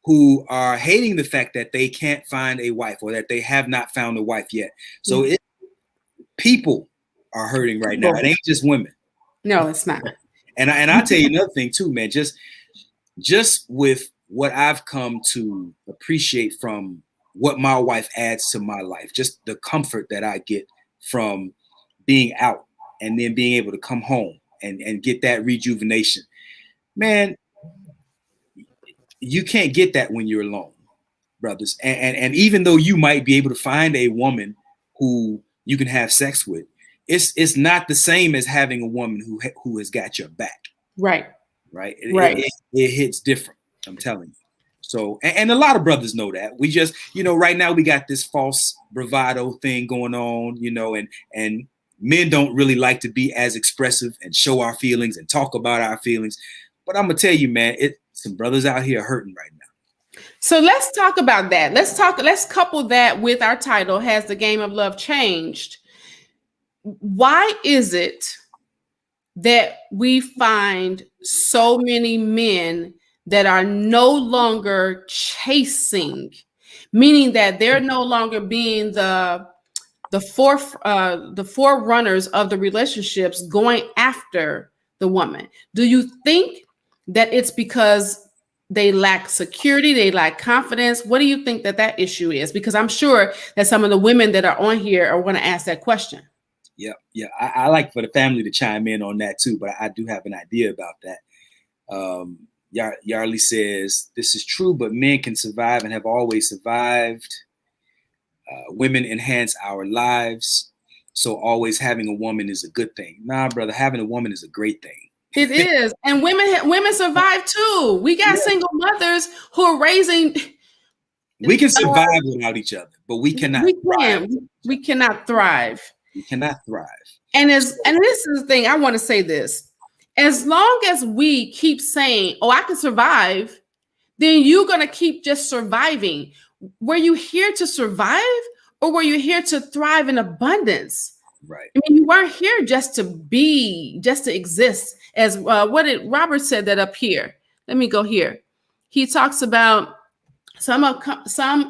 Speaker 3: who are hating the fact that they can't find a wife, or that they have not found a wife yet. So people are hurting right now. It ain't just women.
Speaker 2: No, it's not.
Speaker 3: And I'll tell you another thing too, man. Just with what I've come to appreciate from what my wife adds to my life, just the comfort that I get from being out and then being able to come home and get that rejuvenation. Man, you can't get that when you're alone, brothers. And even though you might be able to find a woman who you can have sex with, it's not the same as having a woman who has got your back.
Speaker 2: Right.
Speaker 3: It hits different. I'm telling you. So, and a lot of brothers know that. We just, right now we got this false bravado thing going on, and men don't really like to be as expressive and show our feelings and talk about our feelings. But I'm gonna tell you, man, some brothers out here are hurting right now.
Speaker 2: So let's talk about that. Let's couple that with our title, Has the Game of Love Changed? Why is it that we find so many men that are no longer chasing, meaning that they're no longer being the forerunners of the relationships, going after the woman. Do you think that it's because they lack security, they lack confidence? What do you think that issue is? Because I'm sure that some of the women that are on here are going to ask that question.
Speaker 3: Yeah. I like for the family to chime in on that too, but I do have an idea about that. Yarley says, this is true, but men can survive and have always survived. Women enhance our lives. So always having a woman is a good thing. Nah, brother, having a woman is a great thing.
Speaker 2: It is. And women survive too. We got single mothers who are raising.
Speaker 3: We can survive without each other, but we cannot thrive.
Speaker 2: We cannot thrive.
Speaker 3: We cannot thrive.
Speaker 2: And this is the thing, I want to say this. As long as we keep saying, oh, I can survive, then you're going to keep just surviving. Were you here to survive, or were you here to thrive in abundance?
Speaker 3: Right.
Speaker 2: I mean, you weren't here just to exist. As what did Robert said that up here? Let me go here. He talks about some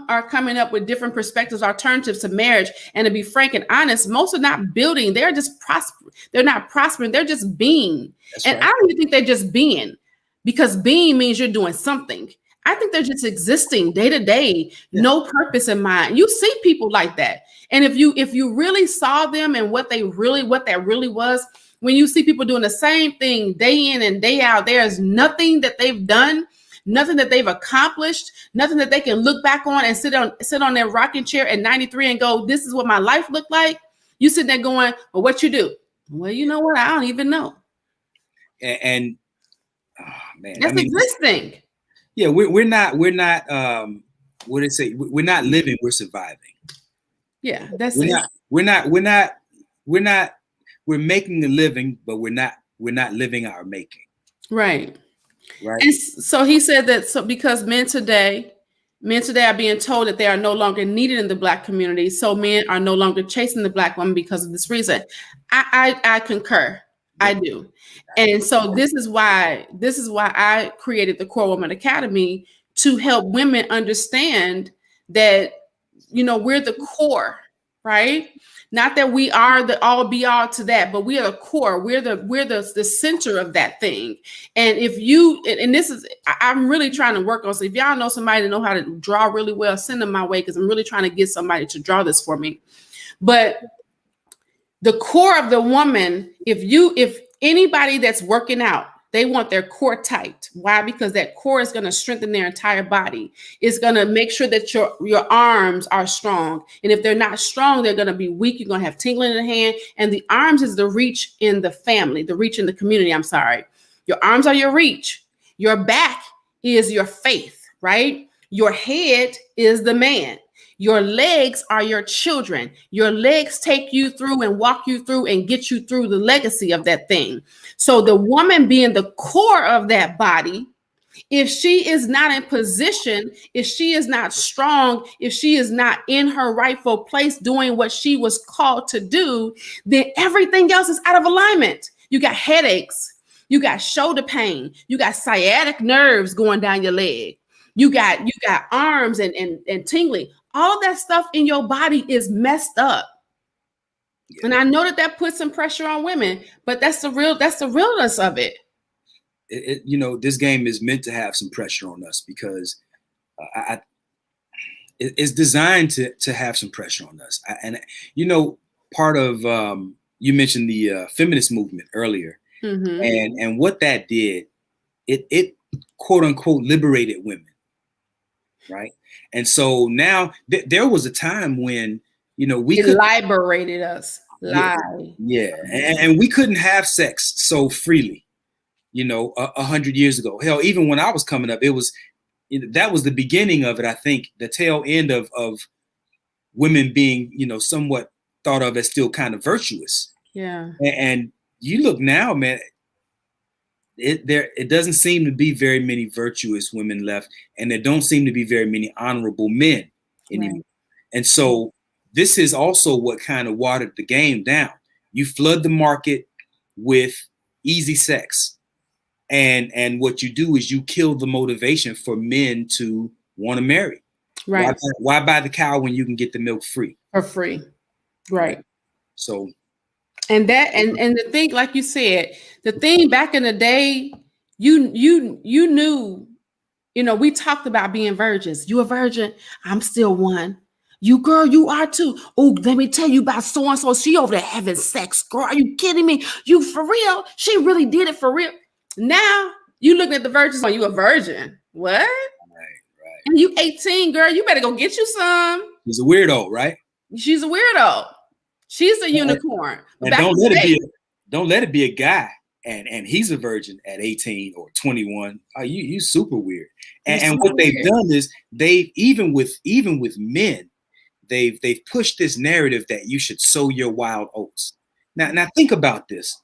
Speaker 2: are coming up with different perspectives, alternatives to marriage. And to be frank and honest, most are not building. They're just they're not prospering. They're just being. That's right. I don't even think they're just being, because being means you're doing something. I think they're just existing day to day, no purpose in mind. You see people like that. And if you really saw them and what that really was, when you see people doing the same thing day in and day out, there's nothing that they've done, nothing that they've accomplished, nothing that they can look back on and sit on their rocking chair at 93 and go, this is what my life looked like. You sit there going, well, what you do? Well, you know what? I don't even know.
Speaker 3: And oh man,
Speaker 2: that's existing.
Speaker 3: Yeah, we're not what did it say? We're not living, we're surviving.
Speaker 2: Yeah, that's
Speaker 3: we're making a living, but we're not living our making.
Speaker 2: Right. And so he said that because men today are being told that they are no longer needed in the Black community. So men are no longer chasing the Black woman because of this reason. I concur. I do. And so this is why I created the Core Woman Academy, to help women understand that, we're the core, right? Not that we are the all be all to that, but we are the core. We're the center of that thing. And I'm really trying to work on. So if y'all know somebody that know how to draw really well, send them my way, because I'm really trying to get somebody to draw this for me. But the core of the woman, if anybody that's working out, they want their core tight. Why? Because that core is going to strengthen their entire body. It's going to make sure that your arms are strong. And if they're not strong, they're going to be weak. You're going to have tingling in the hand. And the arms is the reach in the family, the reach in the community. I'm sorry. Your arms are your reach. Your back is your faith, right? Your head is the man. Your legs are your children. Your legs take you through and walk you through and get you through the legacy of that thing. So the woman being the core of that body, if she is not in position, if she is not strong, if she is not in her rightful place doing what she was called to do, then everything else is out of alignment. You got headaches. You got shoulder pain. You got sciatic nerves going down your leg. You got arms and tingling. All that stuff in your body is messed up. Yeah. And I know that puts some pressure on women, but that's the realness of it.
Speaker 3: This game is meant to have some pressure on us, because it's designed to have some pressure on us. Part of you mentioned the feminist movement earlier, and what that did, it quote unquote liberated women. Right. And so now there was a time when, we could
Speaker 2: liberated us.
Speaker 3: Yeah. And we couldn't have sex so freely, 100 years ago. Hell, even when I was coming up, that was the beginning of it. I think the tail end of women being, somewhat thought of as still kind of virtuous.
Speaker 2: Yeah.
Speaker 3: And you look now, man, it doesn't seem to be very many virtuous women left, and there don't seem to be very many honorable men anymore. Right. And so this is also what kind of watered the game down. You flood the market with easy sex. And what you do is you kill the motivation for men to want to marry.
Speaker 2: Right.
Speaker 3: Why buy the cow when you can get the milk free?
Speaker 2: For free. Right.
Speaker 3: So
Speaker 2: and the thing, like you said, the thing back in the day, you knew, we talked about being virgins. You a virgin? I'm still one. You girl, you are too. Oh, let me tell you about so and so. She over there having sex. Girl, are you kidding me? You for real? She really did it for real. Now you looking at the virgins on you a virgin. What?
Speaker 3: Right.
Speaker 2: And you 18, girl. You better go get you some.
Speaker 3: She's a weirdo, right?
Speaker 2: She's a weirdo. She's a unicorn.
Speaker 3: And don't let it be a guy and he's a virgin at 18 or 21. You super weird. And what they've done is even with men, they've pushed this narrative that you should sow your wild oats. Now think about this.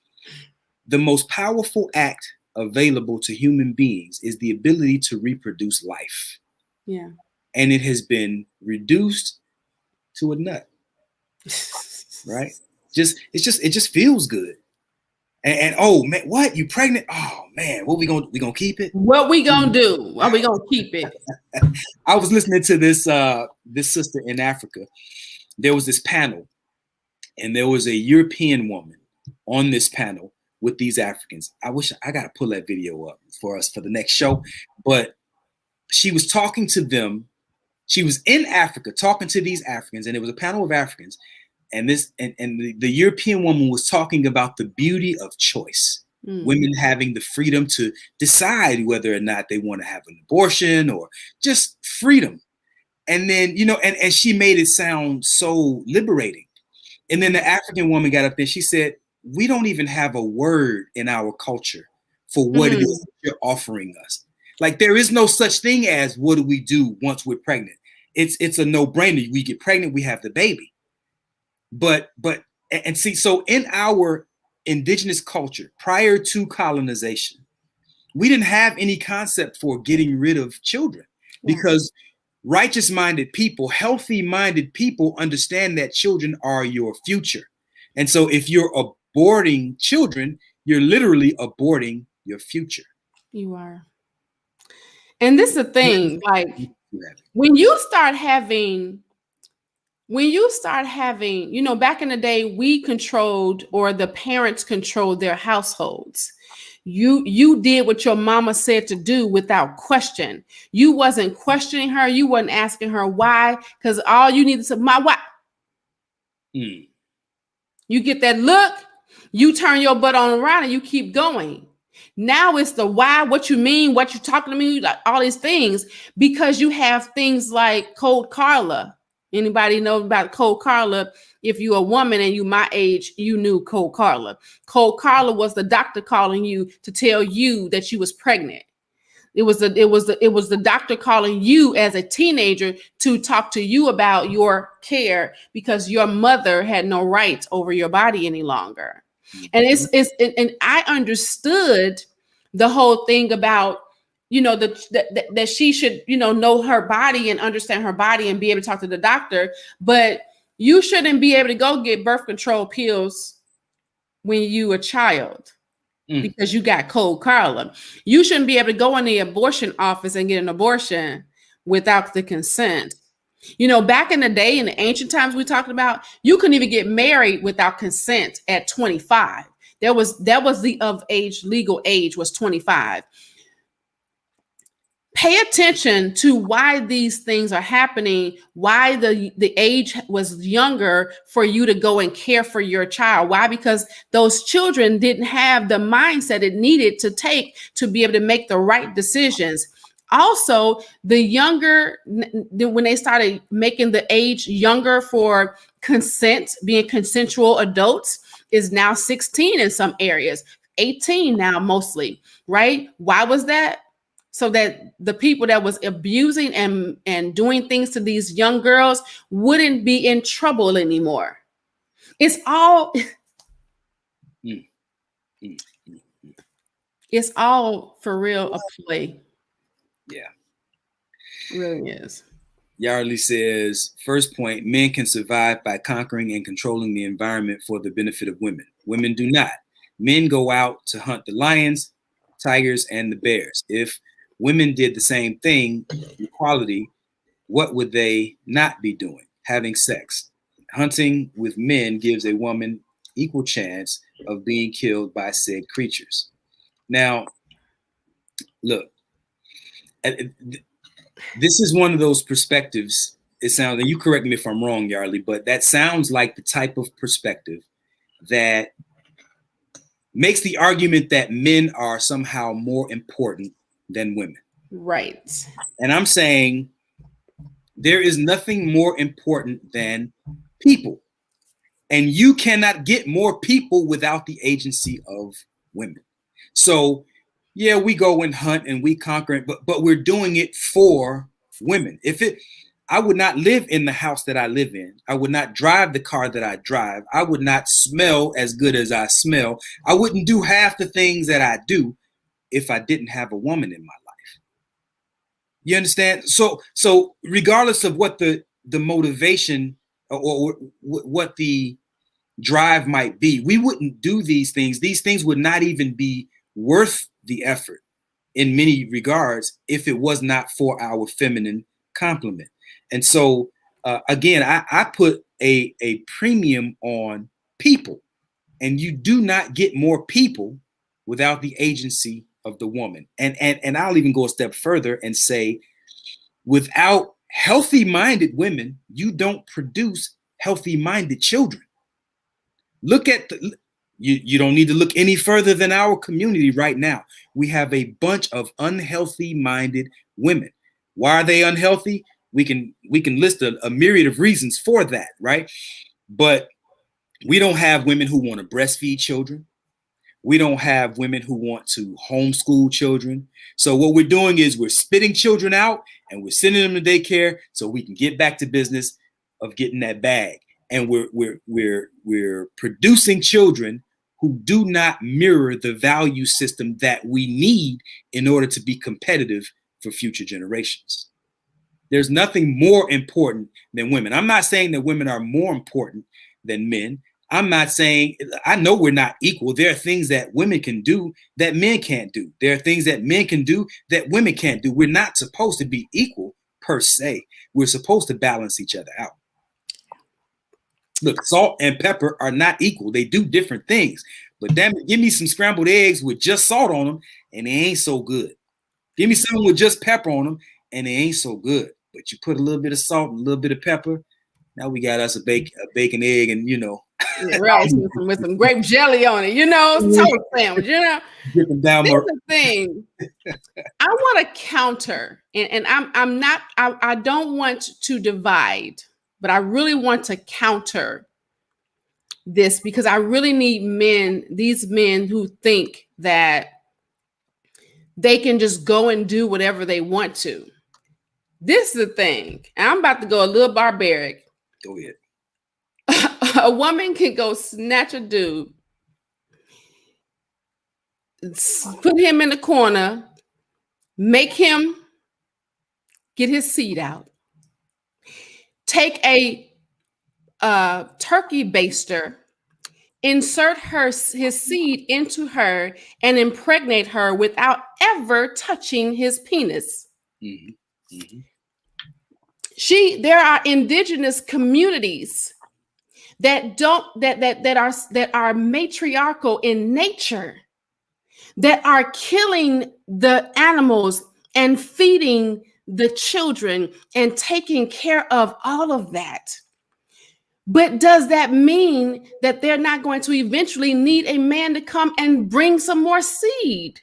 Speaker 3: The most powerful act available to human beings is the ability to reproduce life.
Speaker 2: Yeah.
Speaker 3: And it has been reduced to a nut. Right? It just feels good. And oh man, what? You pregnant? Oh man, what we gonna keep it?
Speaker 2: What we gonna do? Are we gonna keep it?
Speaker 3: I was listening to this sister in Africa. There was this panel, and there was a European woman on this panel with these Africans. I wish I gotta pull that video up for us for the next show. But she was talking to them. She was in Africa talking to these Africans, and it was a panel of Africans. And the European woman was talking about the beauty of choice. Women having the freedom to decide whether or not they want to have an abortion or just freedom. And then, and she made it sound so liberating. And then the African woman got up there. She said, we don't even have a word in our culture for what it is you're offering us. Like, there is no such thing as what do we do once we're pregnant? It's a no-brainer. We get pregnant, we have the baby. But see, so in our indigenous culture, prior to colonization, we didn't have any concept for getting rid of children because righteous-minded people, healthy-minded people understand that children are your future. And so if you're aborting children, you're literally aborting your future.
Speaker 2: You are. And this is the thing, like when you start having, back in the day, we controlled, or the parents controlled their households. You did what your mama said to do without question. You wasn't questioning her. You wasn't asking her why, because all you needed to, why. You get that look, you turn your butt on around and you keep going. Now it's the why, what you mean, what you talking to me, like all these things, because you have things like Cold Carla. Anybody know about Cold Carla? If you're a woman and you my age, you knew Cold Carla. Cold Carla was the doctor calling you to tell you that you was pregnant. It was the doctor calling you as a teenager to talk to you about your care because your mother had no rights over your body any longer. And and I understood the whole thing about, that she should, know her body and understand her body and be able to talk to the doctor. But you shouldn't be able to go get birth control pills when you a child because you got Cold Carla. You shouldn't be able to go in the abortion office and get an abortion without the consent. Back in the day, in the ancient times we talked about, you couldn't even get married without consent at 25. That was the legal age was 25. Pay attention to why these things are happening, why the age was younger for you to go and care for your child. Why? Because those children didn't have the mindset it needed to take to be able to make the right decisions. Also, the younger, when they started making the age younger for consent, being consensual adults, is now 16 in some areas, 18 now mostly, right? Why was that? So that the people that was abusing and doing things to these young girls wouldn't be in trouble anymore. It's all, it's all for real a play.
Speaker 3: Yeah.
Speaker 2: It really is.
Speaker 3: Yarley says, first point, men can survive by conquering and controlling the environment for the benefit of women. Women do not. Men go out to hunt the lions, tigers, and the bears. If women did the same thing, equality, what would they not be doing? Having sex. Hunting with men gives a woman equal chance of being killed by said creatures. Now, look, this is one of those perspectives. It sounds, and you correct me if I'm wrong, Yarly, but that sounds like the type of perspective that makes the argument that men are somehow more important than women.
Speaker 2: Right.
Speaker 3: And I'm saying there is nothing more important than people. And you cannot get more people without the agency of women. So, yeah, we go and hunt and we conquer it, but we're doing it for women. I would not live in the house that I live in. I would not drive the car that I drive. I would not smell as good as I smell. I wouldn't do half the things that I do if I didn't have a woman in my life. You understand? So regardless of what the motivation or what the drive might be, we wouldn't do these things. These things would not even be worth the effort in many regards if it was not for our feminine complement. And so, again, I put a premium on people, and you do not get more people without the agency of the woman. And I'll even go a step further and say, without healthy-minded women, you don't produce healthy-minded children. Look at you don't need to look any further than our community right now. We have a bunch of unhealthy-minded women. Why are they unhealthy? We can list a myriad of reasons for that, right? But we don't have women who want to breastfeed children. We don't have women who want to homeschool children. So what we're doing is we're spitting children out and we're sending them to daycare so we can get back to business of getting that bag. And we're producing children who do not mirror the value system that we need in order to be competitive for future generations. There's nothing more important than women. I'm not saying that women are more important than men. I'm not saying, I know we're not equal. There are things that women can do that men can't do. There are things that men can do that women can't do. We're not supposed to be equal per se. We're supposed to balance each other out. Look, salt and pepper are not equal. They do different things. But damn it, give me some scrambled eggs with just salt on them, and they ain't so good. Give me some with just pepper on them, and they ain't so good. But you put a little bit of salt and a little bit of pepper, now we got us a bacon egg, and
Speaker 2: right, with some grape jelly on it, toast sandwich,
Speaker 3: Dipping down
Speaker 2: This is the thing. I want to counter, and I don't want to divide, but I really want to counter this because I really need these men who think that they can just go and do whatever they want to. This is the thing. And I'm about to go a little barbaric.
Speaker 3: Go ahead.
Speaker 2: A woman can go snatch a dude, put him in the corner, make him get his seed out, take a turkey baster, insert his seed into her, and impregnate her without ever touching his penis.
Speaker 3: Mm-hmm. Mm-hmm.
Speaker 2: There are indigenous communities that are matriarchal in nature, that are killing the animals and feeding the children and taking care of all of that. But does that mean that they're not going to eventually need a man to come and bring some more seed?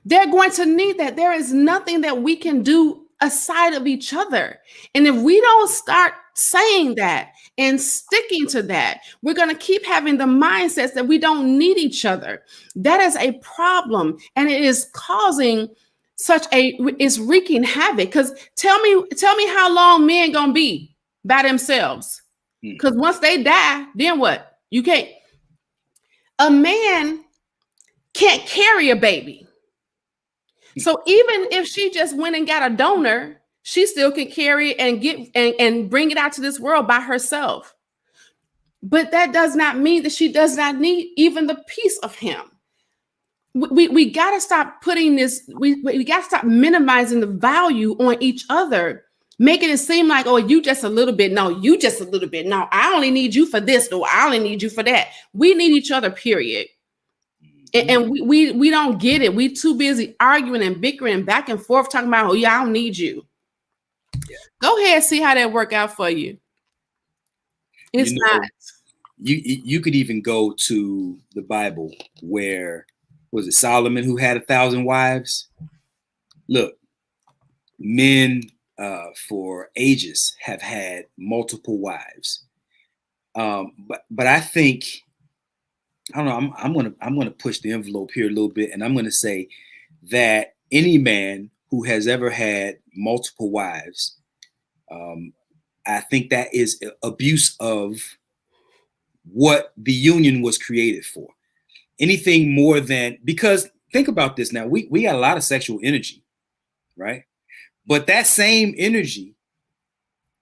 Speaker 2: They're going to need that. There is nothing that we can do aside of each other. And if we don't start saying that and sticking to that, we're going to keep having the mindsets that we don't need each other. That is a problem. And it is causing it's wreaking havoc. Because tell me how long men going to be by themselves. Because once they die, then what? A man can't carry a baby. So even if she just went and got a donor, she still can carry it and and bring it out to this world by herself. But that does not mean that she does not need even the piece of him. We got to stop putting this, we got to stop minimizing the value on each other, making it seem like, oh, you just a little bit. No, you just a little bit. No, I only need you for this. No, I only need you for that. We need each other, period. And we don't get it. We too busy arguing and bickering back and forth, talking about, oh, yeah, I don't need you. Yeah. Go ahead, see how that work out for you. It's not.
Speaker 3: You could even go to the Bible where, was it Solomon who had 1,000 wives? Look, men for ages have had multiple wives. But I think, I don't know, I'm gonna push the envelope here a little bit, and I'm gonna say that any man who has ever had multiple wives, I think that is abuse of what the union was created for. Anything more than, because think about this now, we got a lot of sexual energy, right? But that same energy,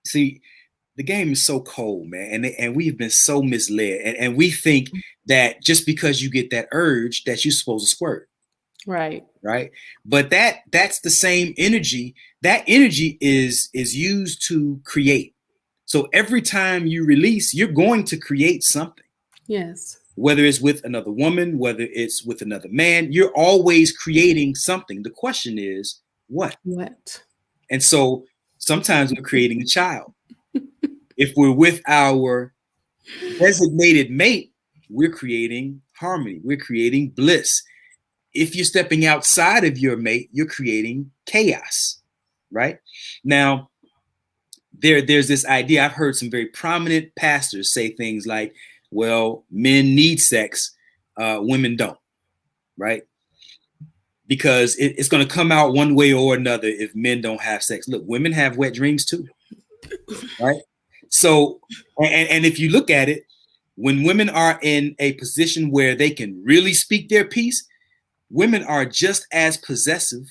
Speaker 3: see, the game is so cold, man, and we've been so misled, and we think that just because you get that urge that you're supposed to squirt, right? But that's the same energy. That energy is used to create. So every time you release, you're going to create something.
Speaker 2: Yes.
Speaker 3: Whether it's with another woman, whether it's with another man, you're always creating something. The question is, what?
Speaker 2: What?
Speaker 3: And so sometimes we're creating a child. If we're with our designated mate, we're creating harmony. We're creating bliss. If you're stepping outside of your mate, you're creating chaos, right? Now, there's this idea. I've heard some very prominent pastors say things like, well, men need sex, women don't, right? Because it's going to come out one way or another if men don't have sex. Look, women have wet dreams too, right? So, and if you look at it, when women are in a position where they can really speak their piece, women are just as possessive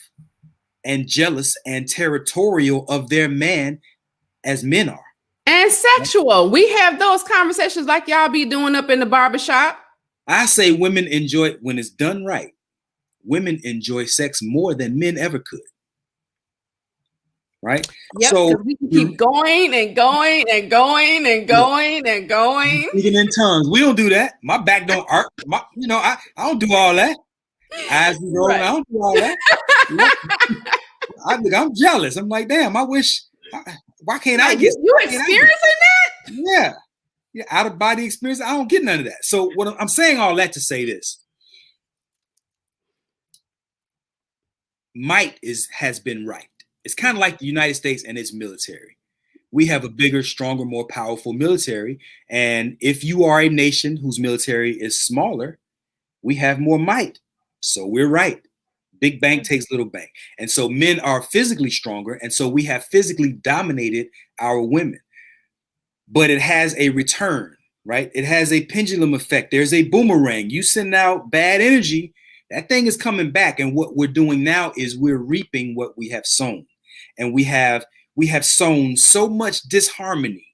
Speaker 3: and jealous and territorial of their man as men are.
Speaker 2: And sexual. We have those conversations like y'all be doing up in the barbershop.
Speaker 3: I say women enjoy, when it's done right, women enjoy sex more than men ever could. Right?
Speaker 2: Yep, so we can keep going and going and going and going and going.
Speaker 3: Speaking in tongues. We don't do that. My back don't arc. I don't do all that. Eyes be rolling. Right. I don't do all that. I'm jealous. I'm like, damn, I wish. Why can't I get
Speaker 2: you experiencing that?
Speaker 3: Yeah, out of body experience. I don't get none of that. So what I'm saying all that to say this. Might has been right. It's kind of like the United States and its military. We have a bigger, stronger, more powerful military. And if you are a nation whose military is smaller, we have more might. So we're right. Big bank takes little bank. And so men are physically stronger. And so we have physically dominated our women. But it has a return, right? It has a pendulum effect. There's a boomerang. You send out bad energy, that thing is coming back. And what we're doing now is we're reaping what we have sown. And we have sown so much disharmony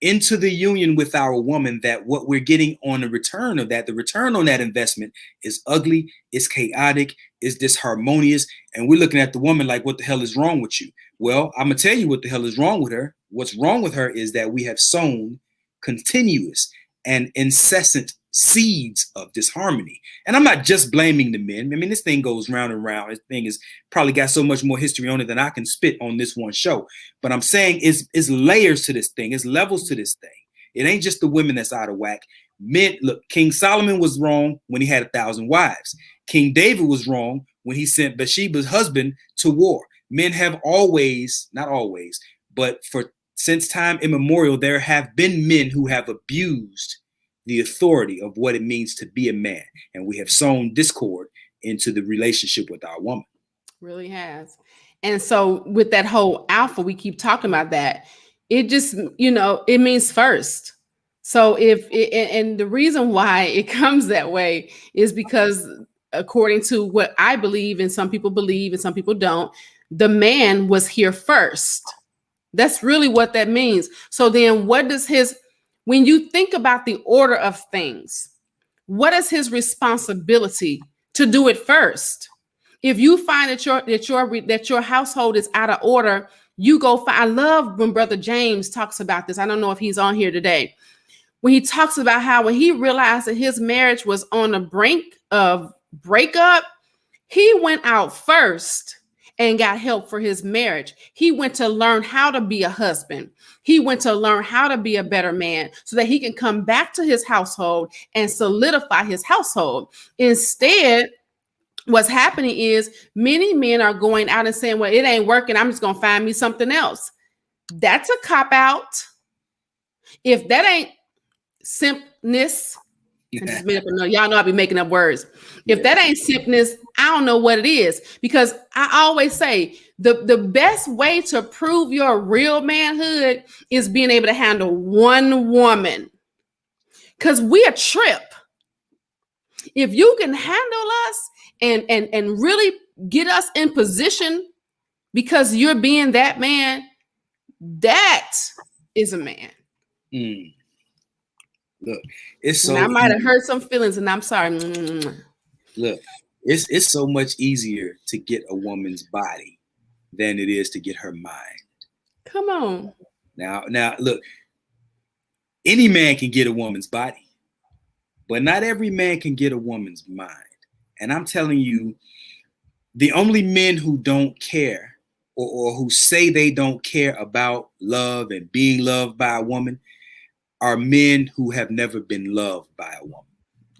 Speaker 3: into the union with our woman that what we're getting on the return of that, the return on that investment is ugly, is chaotic, is disharmonious. And we're looking at the woman like, what the hell is wrong with you? Well, I'm going to tell you what the hell is wrong with her. What's wrong with her is that we have sown continuous and incessant seeds of disharmony. And I'm not just blaming the men. I mean, this thing goes round and round. This thing is probably got so much more history on it than I can spit on this one show. But I'm saying it's layers to this thing. It's levels to this thing. It ain't just the women that's out of whack. Men, look, King Solomon was wrong when he had 1,000 wives. King David was wrong when he sent Bathsheba's husband to war. Men have always, not always, but since time immemorial, there have been men who have abused the authority of what it means to be a man. And we have sown discord into the relationship with our woman.
Speaker 2: Really has. And so with that whole alpha, we keep talking about that. It just, it means first. So and the reason why it comes that way is because according to what I believe, and some people believe and some people don't, the man was here first. That's really what that means. So then what does his when you think about the order of things, what is his responsibility to do it first? If you find that your household is out of order, you go find. I love when Brother James talks about this. I don't know if he's on here today. When he talks about how when he realized that his marriage was on the brink of breakup, he went out first and got help for his marriage. He went to learn how to be a husband. He went to learn how to be a better man so that he can come back to his household and solidify his household. Instead, what's happening is many men are going out and saying, well, it ain't working. I'm just going to find me something else. That's a cop out. If that ain't simpness, y'all know I be making up words. If that ain't simpness, I don't know what it is. Because I always say the best way to prove your real manhood is being able to handle one woman. Because we a trip. If you can handle us and really get us in position because you're being that man, that is a man.
Speaker 3: Look, it's so.
Speaker 2: And I might have hurt some feelings, and I'm sorry.
Speaker 3: Look, it's so much easier to get a woman's body than it is to get her mind.
Speaker 2: Come on.
Speaker 3: Now, look, any man can get a woman's body, but not every man can get a woman's mind. And I'm telling you, the only men who don't care or who say they don't care about love and being loved by a woman are men who have never been loved by a woman.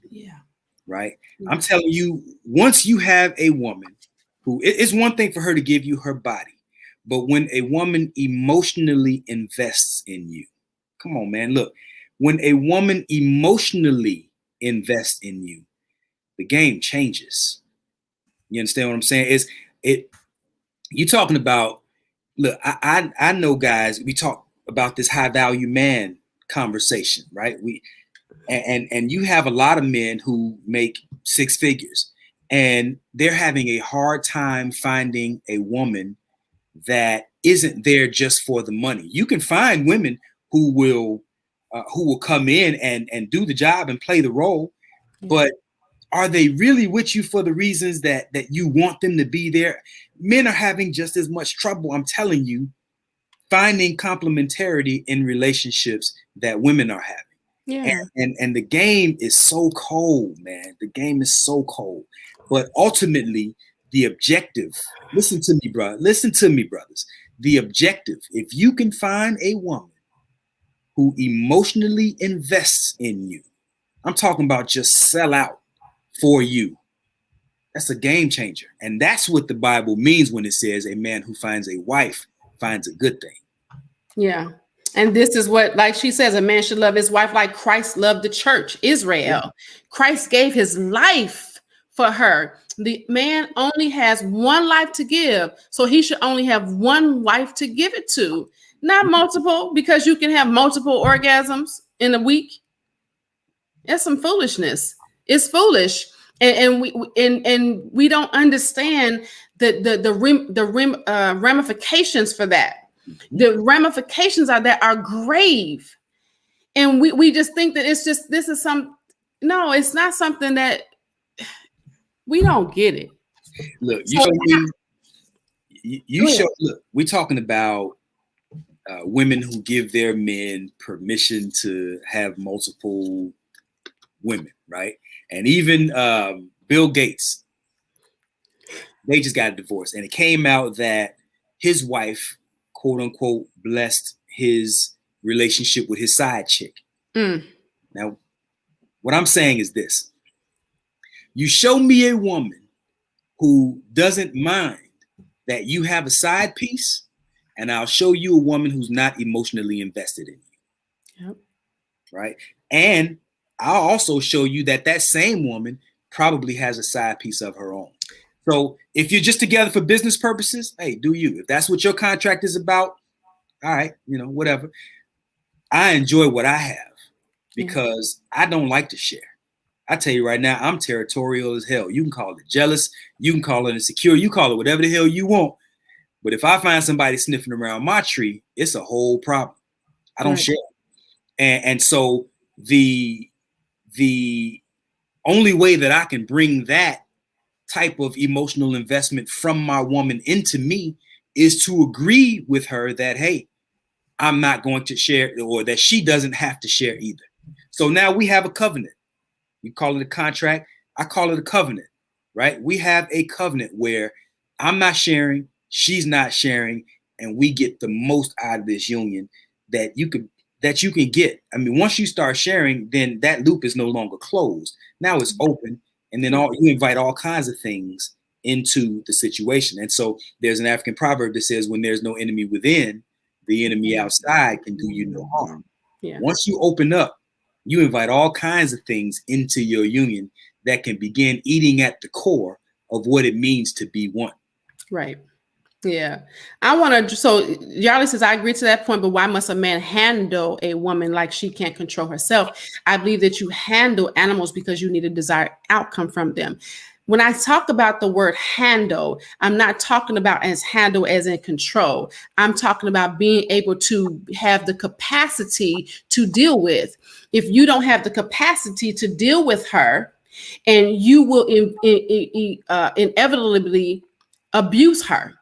Speaker 2: Yeah.
Speaker 3: Right? I'm telling you, once you have a woman who, it's one thing for her to give you her body, but when a woman emotionally invests in you, come on, man, look, when a woman emotionally invests in you, the game changes. You understand what I'm saying? You talking about, look, I know guys, we talk about this high value man conversation, right? And you have a lot of men who make six figures and they're having a hard time finding a woman that isn't there just for the money. You can find women who will come in and do the job and play the role, but are they really with you for the reasons that you want them to be there? Men are having just as much trouble, I'm telling you, finding complementarity in relationships that women are having.
Speaker 2: Yeah.
Speaker 3: And the game is so cold, man. The game is so cold. But ultimately, the objective, listen to me, brothers. The objective, if you can find a woman who emotionally invests in you, I'm talking about just sell out for you, that's a game changer. And that's what the Bible means when it says a man who finds a wife finds a good thing. Yeah.
Speaker 2: And this is what, like she says, a man should love his wife like Christ loved the church, Israel. Yeah. Christ gave his life for her. The man only has one life to give, so he should only have one wife to give it to, not multiple, because you can have multiple orgasms in a week. That's some foolishness. It's foolish, and we don't understand the ramifications for that. The ramifications are grave, and we just think that it's just no, it's not something that we don't get it.
Speaker 3: Look, look, we're talking about women who give their men permission to have multiple women, right? And even Bill Gates, they just got a divorce, and it came out that his wife, quote unquote, blessed his relationship with his side chick. Now, what I'm saying is this: you show me a woman who doesn't mind that you have a side piece, and I'll show you a woman who's not emotionally invested in you. Yep. Right? And I'll also show you that same woman probably has a side piece of her own. So if you're just together for business purposes, hey, do you. If that's what your contract is about, all right, whatever. I enjoy what I have because I don't like to share. I tell you right now, I'm territorial as hell. You can call it jealous. You can call it insecure. You call it whatever the hell you want. But if I find somebody sniffing around my tree, it's a whole problem. I don't share. And so the only way that I can bring that type of emotional investment from my woman into me is to agree with her that, hey, I'm not going to share, or that she doesn't have to share either. So now we have a covenant. You call it a contract. I call it a covenant, right? We have a covenant where I'm not sharing, she's not sharing, and we get the most out of this union that you can get. I mean, once you start sharing, then that loop is no longer closed. Now it's open, and then you invite all kinds of things into the situation. And so there's an African proverb that says, when there's no enemy within, the enemy outside can do you no harm.
Speaker 2: Yeah.
Speaker 3: Once you open up, you invite all kinds of things into your union that can begin eating at the core of what it means to be one.
Speaker 2: Right. Yeah. I want to, so Yarly says, I agree to that point, but why must a man handle a woman like she can't control herself? I believe that you handle animals because you need a desired outcome from them. When I talk about the word handle, I'm not talking about handle as in control. I'm talking about being able to have the capacity to deal with. If you don't have the capacity to deal with her, and you will inevitably abuse her.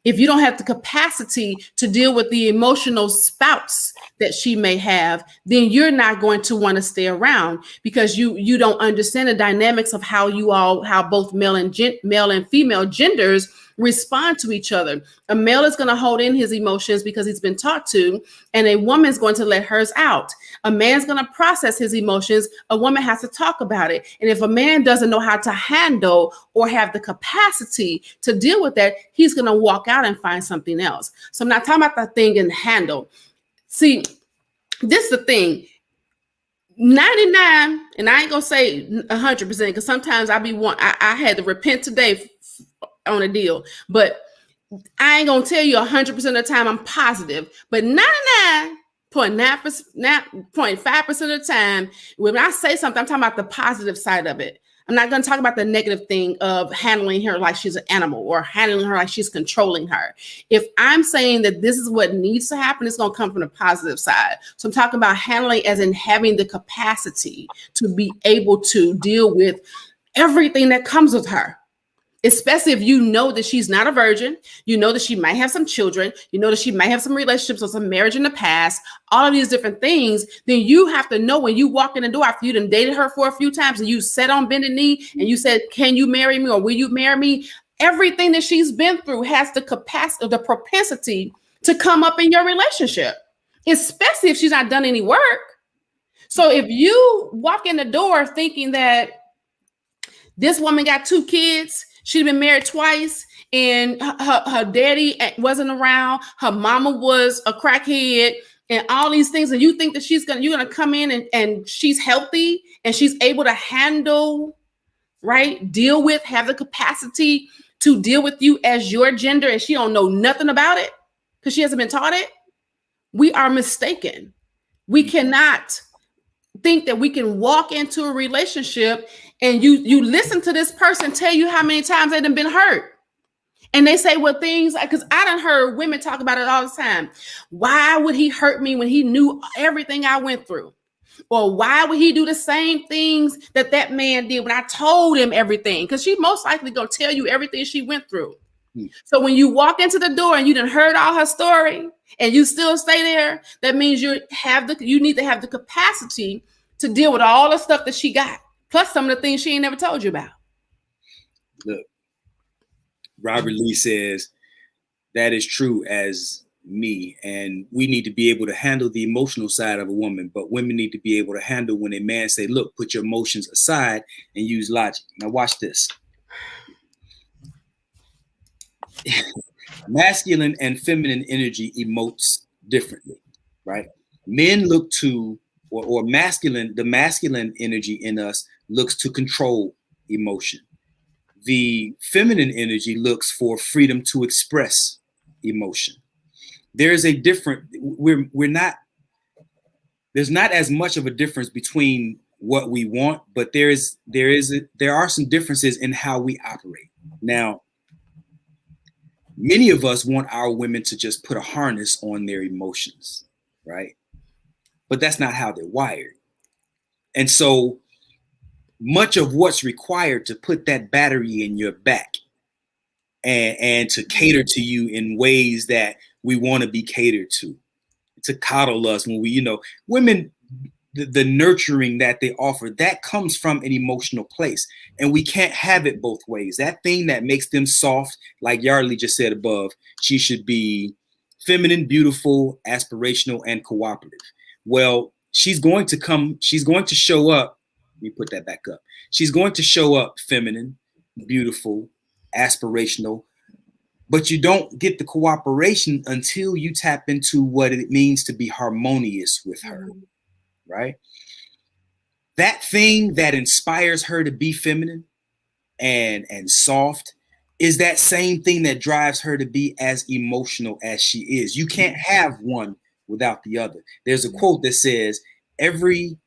Speaker 2: If you don't have the capacity to deal with the emotional spouts that she may have, then you're not going to want to stay around, because you don't understand the dynamics of how both male and female genders respond to each other. A male is going to hold in his emotions because he's been taught to, and a woman's going to let hers out. A man's going to process his emotions. A woman has to talk about it. And if a man doesn't know how to handle or have the capacity to deal with that, he's going to walk out and find something else. So I'm not talking about that thing and handle. See, this is the thing. 99, and I ain't gonna say 100%, because sometimes I had to repent today on a deal, but I ain't gonna tell you 100% of the time I'm positive, but 99.5% of the time when I say something, I'm talking about the positive side of it. I'm not going to talk about the negative thing of handling her like she's an animal or handling her like she's controlling her. If I'm saying that this is what needs to happen, it's going to come from the positive side. So I'm talking about handling as in having the capacity to be able to deal with everything that comes with her. Especially if you know that she's not a virgin, you know that she might have some children, you know that she might have some relationships or some marriage in the past, all of these different things, then you have to know when you walk in the door after you done dated her for a few times and you sat on bended knee and you said, can you marry me or will you marry me? Everything that she's been through has the capacity, the propensity to come up in your relationship, especially if she's not done any work. So if you walk in the door thinking that this woman got 2 kids, she'd been married twice, and her daddy wasn't around, her mama was a crackhead, and all these things, and you think that you're gonna come in and she's healthy and she's able to handle, right? Deal with, have the capacity to deal with you as your gender, and she don't know nothing about it because she hasn't been taught it. We are mistaken. We cannot think that we can walk into a relationship and you listen to this person tell you how many times they done been hurt. And they say, well, things, because I done heard women talk about it all the time. Why would he hurt me when he knew everything I went through? Or why would he do the same things that man did when I told him everything? Because she most likely gonna tell you everything she went through. So when you walk into the door and you done heard all her story and you still stay there, that means you need to have the capacity to deal with all the stuff that she got, plus some of the things she ain't never told you about.
Speaker 3: Look, Robert Lee says that is true as me, and we need to be able to handle the emotional side of a woman, but women need to be able to handle when a man say, look, put your emotions aside and use logic. Now watch this. Masculine and feminine energy emotes differently, right? Men look to, or the masculine energy in us looks to control emotion. The feminine energy looks for freedom to express emotion. There's there's not as much of a difference between what we want, but there are some differences in how we operate. Now, many of us want our women to just put a harness on their emotions, right? but that's not how they're wired. And so much of what's required to put that battery in your back and to cater to you in ways that we want to be catered to coddle us when we, women, the nurturing that they offer, that comes from an emotional place. And we can't have it both ways. That thing that makes them soft, like Yardley just said above, she should be feminine, beautiful, aspirational, and cooperative. Well, she's going to show up. Let me put that back up. She's going to show up feminine, beautiful, aspirational, but you don't get the cooperation until you tap into what it means to be harmonious with her, right? That thing that inspires her to be feminine and soft is that same thing that drives her to be as emotional as she is. You can't have one without the other. There's a quote that says, every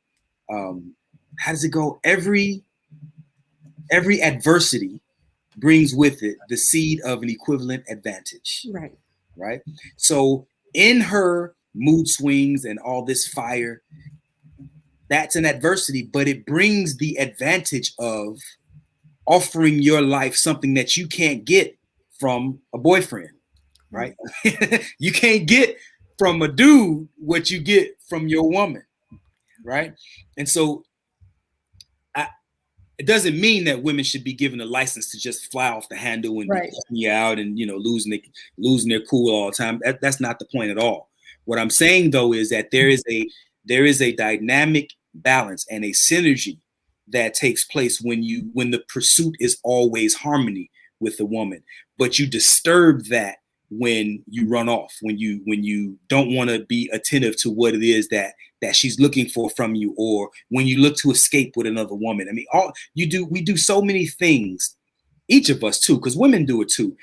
Speaker 3: adversity brings with it the seed of an equivalent advantage. Right. So in her mood swings and all this fire, that's an adversity, but it brings the advantage of offering your life something that you can't get from a boyfriend, right? You can't get from a dude what you get from your woman, right? And so it doesn't mean that women should be given a license to just fly off the handle and be out and losing their cool all the time. That's not the point at all. What I'm saying though is that there is a dynamic balance and a synergy that takes place when the pursuit is always harmony with the woman, but you disturb that when you run off, when you don't want to be attentive to what it is that she's looking for from you, or when you look to escape with another woman. I mean, we do so many things, each of us too, because women do it too.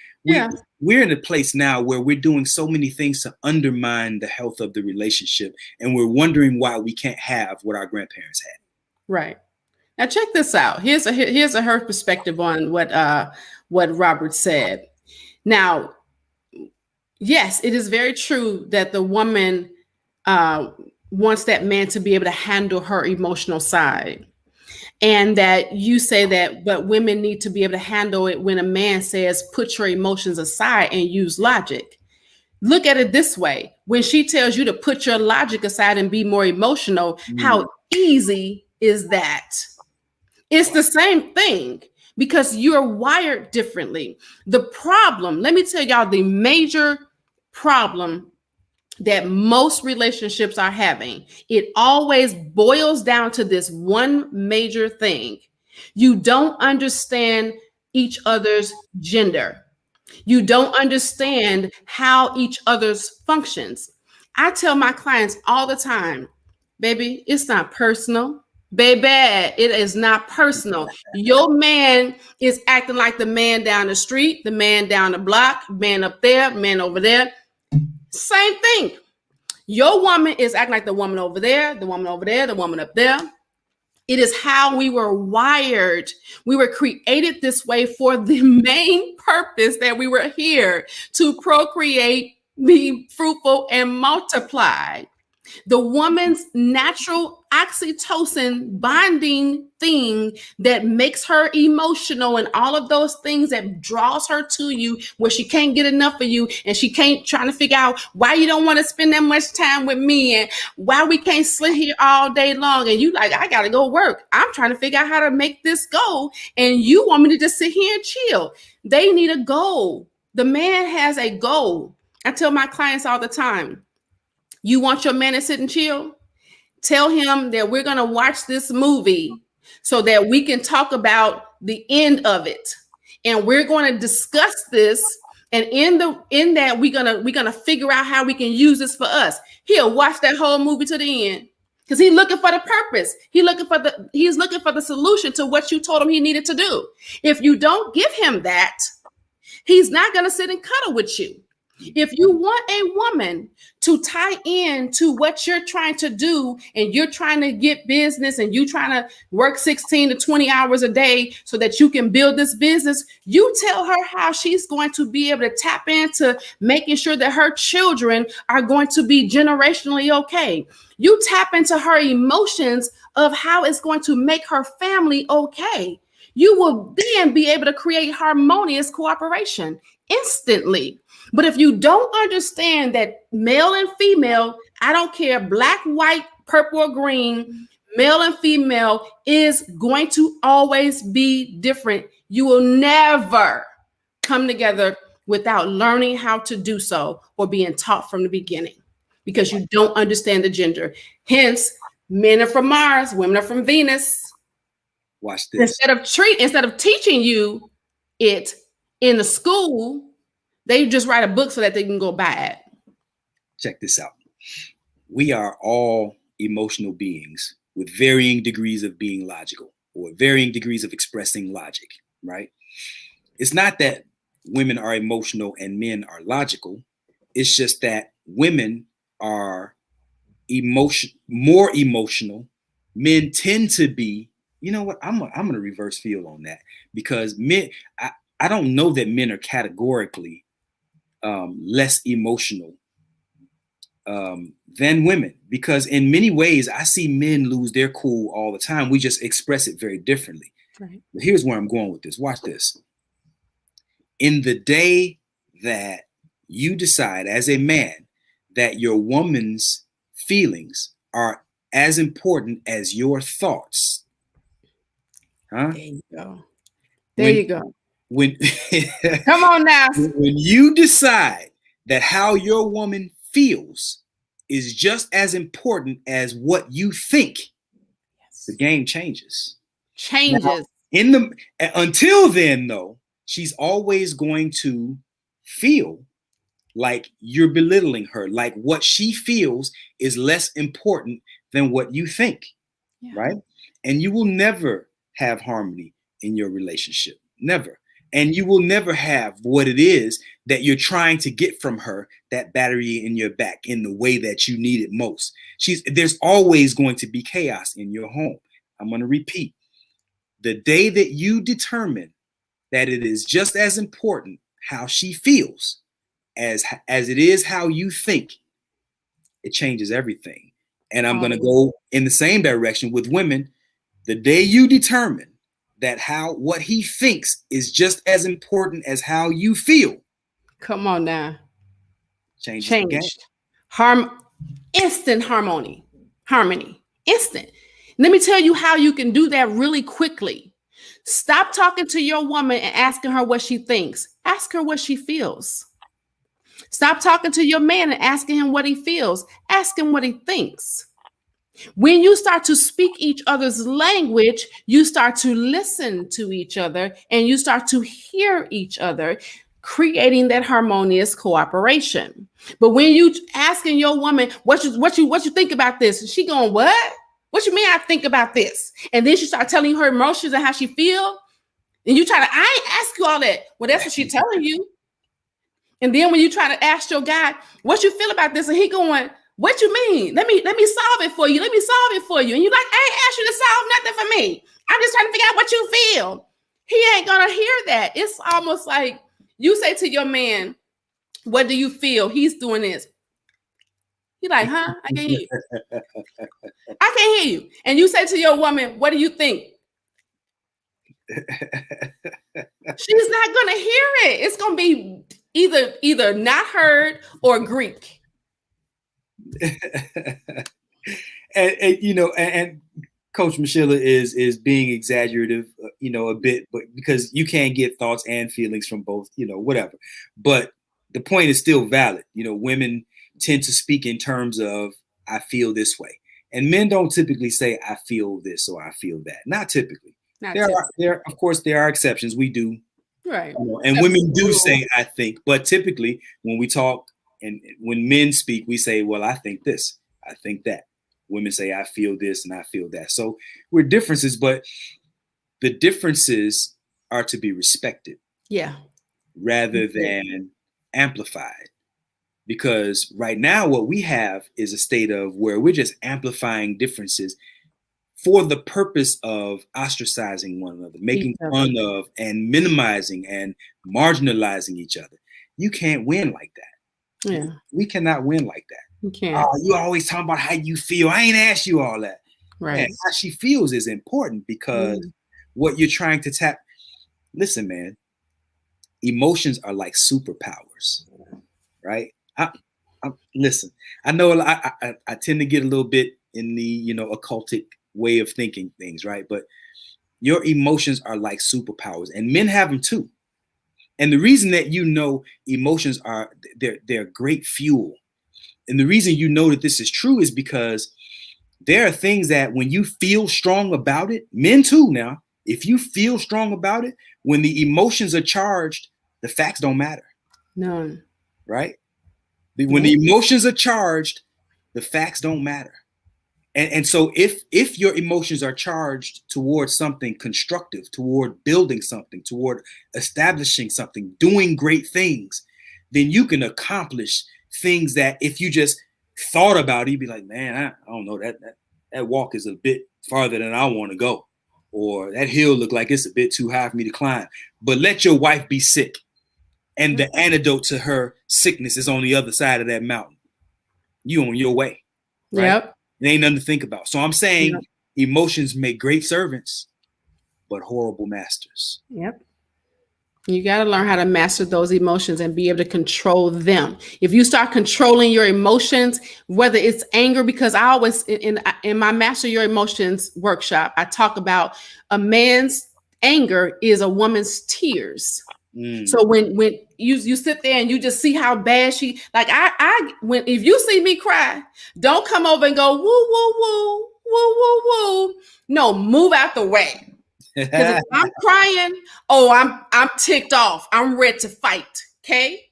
Speaker 3: We're in a place now where we're doing so many things to undermine the health of the relationship, and we're wondering why we can't have what our grandparents had.
Speaker 2: Right. Now check this out. Here's her perspective on what Robert said. Now, yes, it is very true that the woman wants that man to be able to handle her emotional side. And that you say that, but women need to be able to handle it when a man says, put your emotions aside and use logic. Look at it this way. When she tells you to put your logic aside and be more emotional, how easy is that? It's the same thing because you're wired differently. The problem, let me tell y'all the major problem that most relationships are having. It always boils down to this one major thing. You don't understand each other's gender. You don't understand how each other's functions. I tell my clients all the time, baby, it's not personal. Baby, it is not personal. Your man is acting like the man down the street, the man down the block, man up there, man over there. Same thing. Your woman is acting like the woman over there, the woman over there, the woman up there. It is how we were wired. We were created this way for the main purpose that we were here to procreate, be fruitful, and multiply. The woman's natural oxytocin bonding thing that makes her emotional and all of those things that draws her to you where she can't get enough of you and she can't trying to figure out why you don't want to spend that much time with me and why we can't sit here all day long and you like, I gotta go work. I'm trying to figure out how to make this go and you want me to just sit here and chill. They need a goal. The man has a goal. I tell my clients all the time, you want your man to sit and chill? Tell him that we're going to watch this movie so that we can talk about the end of it. And we're going to discuss this. And in that, we're going to figure out how we can use this for us. He'll watch that whole movie to the end because he's looking for the purpose. He's looking for the solution to what you told him he needed to do. If you don't give him that, he's not going to sit and cuddle with you. If you want a woman to tie in to what you're trying to do, and you're trying to get business, and you trying to work 16 to 20 hours a day so that you can build this business, you tell her how she's going to be able to tap into making sure that her children are going to be generationally okay. You tap into her emotions of how it's going to make her family okay. You will then be able to create harmonious cooperation instantly. But if you don't understand that male and female, I don't care, black, white, purple, or green, male and female is going to always be different. You will never come together without learning how to do so or being taught from the beginning, because you don't understand the gender. Hence, men are from Mars, women are from Venus.
Speaker 3: Watch this.
Speaker 2: Instead of teaching you it in the school, they just write a book so that they can go buy it.
Speaker 3: Check this out. We are all emotional beings with varying degrees of being logical, or varying degrees of expressing logic, right? It's not that women are emotional and men are logical. It's just that women are more emotional. Men tend to be, you know what? I'm going to reverse feel on that, because men, I don't know that men are categorically less emotional than women, because in many ways I see men lose their cool all the time. We just express it very differently.
Speaker 2: Right.
Speaker 3: But here's where I'm going with this. Watch this. In the day that you decide as a man that your woman's feelings are as important as your thoughts, huh?
Speaker 2: There you go. There you go.
Speaker 3: When
Speaker 2: Come on now.
Speaker 3: When you decide that how your woman feels is just as important as what you think, yes, the game changes. Now, until then, though, she's always going to feel like you're belittling her, like what she feels is less important than what you think, yeah, right? And you will never have harmony in your relationship, never. And you will never have what it is that you're trying to get from her, that battery in your back, in the way that you need it most. There's always going to be chaos in your home. I'm going to repeat. The day that you determine that it is just as important how she feels as it is how you think, it changes everything. And I'm going to go in the same direction with women. The day you determine that what he thinks is just as important as how you feel.
Speaker 2: Come on now.
Speaker 3: Changed. The game.
Speaker 2: Instant harmony. Instant. Let me tell you how you can do that really quickly. Stop talking to your woman and asking her what she thinks. Ask her what she feels. Stop talking to your man and asking him what he feels. Ask him what he thinks. When you start to speak each other's language, you start to listen to each other and you start to hear each other, creating that harmonious cooperation. But when you asking your woman, what you think about this? And she going, what? What you mean I think about this? And then she start telling you her emotions and how she feel. And you try to, I ain't ask you all that. Well, that's what she's telling you. And then when you try to ask your guy, what you feel about this? And he going, what you mean? Let me solve it for you. Let me solve it for you. And you like, I ain't asked you to solve nothing for me. I'm just trying to figure out what you feel. He ain't gonna hear that. It's almost like you say to your man, what do you feel? He's doing this. He like, huh? I can't hear you. I can't hear you. And you say to your woman, what do you think? She's not gonna hear it. It's gonna be either not heard or Greek.
Speaker 3: and Coach Michela is being exaggerative, a bit, but because you can't get thoughts and feelings from both, whatever. But the point is still valid. Women tend to speak in terms of I feel this way, and men don't typically say I feel this or I feel that. Not typically. Of course there are exceptions. We do,
Speaker 2: right?
Speaker 3: And women do say I think, but typically when we talk. And when men speak, we say, well, I think this, I think that. Women say, I feel this and I feel that. So we're differences, but the differences are to be respected.
Speaker 2: Yeah.
Speaker 3: Rather than amplified. Because right now what we have is a state of where we're just amplifying differences for the purpose of ostracizing one another, making fun of and minimizing and marginalizing each other. You can't win like that.
Speaker 2: Yeah.
Speaker 3: We cannot win like that.
Speaker 2: You can't.
Speaker 3: Oh, you always talking about how you feel. I ain't asked you all that.
Speaker 2: Right.
Speaker 3: Man, how she feels is important because what you're trying to tap. Listen, man, emotions are like superpowers, right? Listen, I know I tend to get a little bit in the, occultic way of thinking things, right? But your emotions are like superpowers, and men have them too. And the reason that emotions are they're great fuel, and the reason that this is true is because there are things that when you feel strong about it, men too now, if you feel strong about it, when the emotions are charged, the facts don't matter.
Speaker 2: None.
Speaker 3: Right? When the emotions are charged, the facts don't matter. And so if your emotions are charged towards something constructive, toward building something, toward establishing something, doing great things, then you can accomplish things that if you just thought about it, you'd be like, man, I don't know, that walk is a bit farther than I want to go. Or that hill look like it's a bit too high for me to climb. But let your wife be sick, and the antidote to her sickness is on the other side of that mountain. You on your way. Right?
Speaker 2: Yep.
Speaker 3: It ain't nothing to think about. So I'm saying emotions make great servants, but horrible masters.
Speaker 2: Yep. You got to learn how to master those emotions and be able to control them. If you start controlling your emotions, whether it's anger, because I always, in my Master Your Emotions workshop, I talk about a man's anger is a woman's tears. So when you sit there and you just see how bad she, like if you see me cry, don't come over and go, woo, woo, woo, woo, woo, woo. No, move out the way. Because if I'm crying, I'm ticked off. I'm ready to fight. Okay.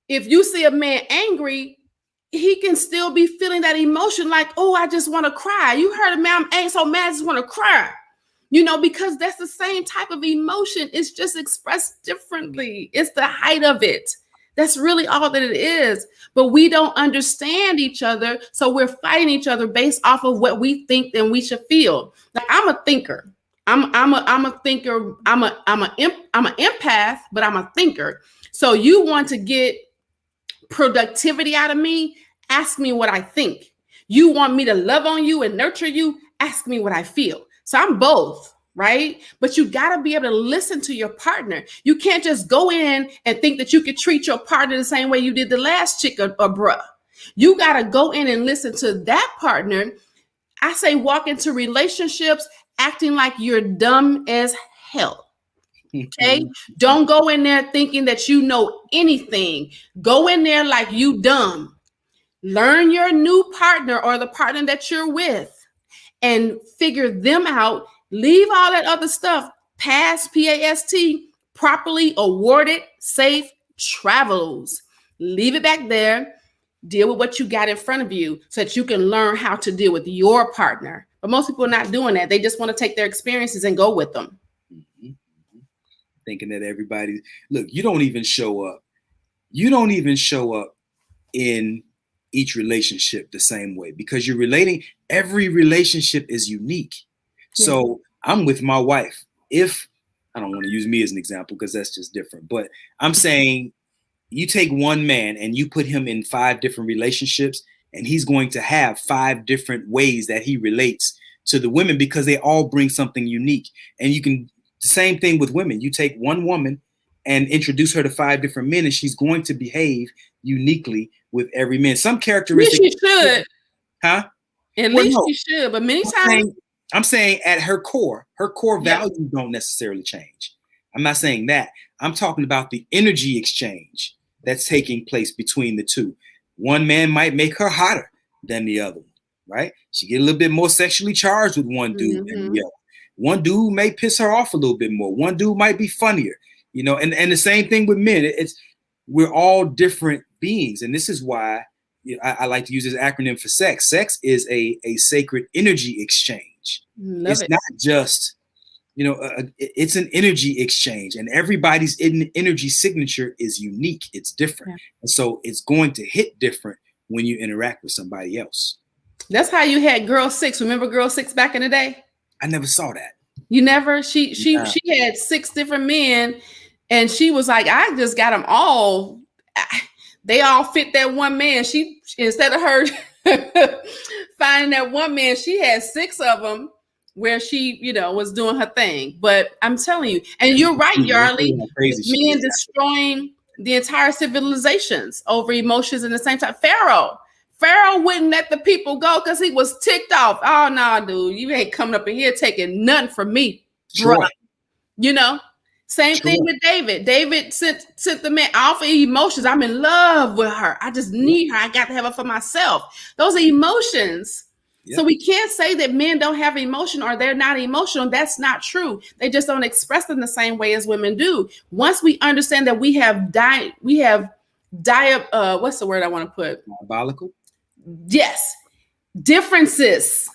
Speaker 2: If you see a man angry, he can still be feeling that emotion like, oh, I just want to cry. You heard a man, I'm so mad, I just want to cry. Because that's the same type of emotion. It's just expressed differently. It's the height of it. That's really all that it is. But we don't understand each other. So we're fighting each other based off of what we think and we should feel. Like I'm a thinker. I'm a thinker. I'm an empath, but I'm a thinker. So you want to get productivity out of me? Ask me what I think. You want me to love on you and nurture you? Ask me what I feel. So I'm both, right? But you got to be able to listen to your partner. You can't just go in and think that you could treat your partner the same way you did the last chick or bruh. You got to go in and listen to that partner. I say walk into relationships acting like you're dumb as hell. Okay? Don't go in there thinking that you know anything. Go in there like you dumb. Learn your new partner or the partner that you're with and figure them out. Leave all that other stuff. Past, P-A-S-T, properly awarded, safe travels. Leave it back there. Deal with what you got in front of you so that you can learn how to deal with your partner. But most people are not doing that. They just want to take their experiences and go with them.
Speaker 3: Thinking that everybody, look, you don't even show up. You don't even show up in each relationship the same way because you're relating. Every relationship is unique. So I'm with my wife. If I don't want to use me as an example because that's just different, but I'm saying you take one man and you put him in 5 different relationships and he's going to have 5 different ways that he relates to the women because they all bring something unique. And you can, the same thing with women. You take one woman and introduce her to 5 different men and she's going to behave uniquely with every man. Some characteristics.
Speaker 2: She should.
Speaker 3: Huh?
Speaker 2: At least she should, but many times.
Speaker 3: I'm saying at her core values don't necessarily change. I'm not saying that. I'm talking about the energy exchange that's taking place between the two. One man might make her hotter than the other one, right? She get a little bit more sexually charged with one dude than the other. One dude may piss her off a little bit more. One dude might be funnier, and the same thing with men. We're all different beings. And this is why I like to use this acronym for sex. Sex is a sacred energy exchange. It's not just It's an energy exchange, and everybody's energy signature is unique. It's different.
Speaker 2: Yeah.
Speaker 3: And so it's going to hit different when you interact with somebody else.
Speaker 2: That's how you had Girl 6. Remember Girl 6 back in the day?
Speaker 3: I never saw that.
Speaker 2: You never? She had 6 different men, and she was like, I just got them all. They all fit that one man. She, instead of her finding that one man, she had 6 of them where she, was doing her thing. But I'm telling you, and you're right, Yarly, men destroying the entire civilizations over emotions in the same time. Pharaoh wouldn't let the people go because he was ticked off. Oh, no, dude, you ain't coming up in here taking nothing from me.
Speaker 3: Sure.
Speaker 2: Same thing with David. David sent the man off of emotions. I'm in love with her. I just need her. I got to have her for myself. Those are emotions. Yep. So we can't say that men don't have emotion or they're not emotional. That's not true. They just don't express them the same way as women do. Once we understand that what's the word I want to put?
Speaker 3: Diabolical?
Speaker 2: Yes. Differences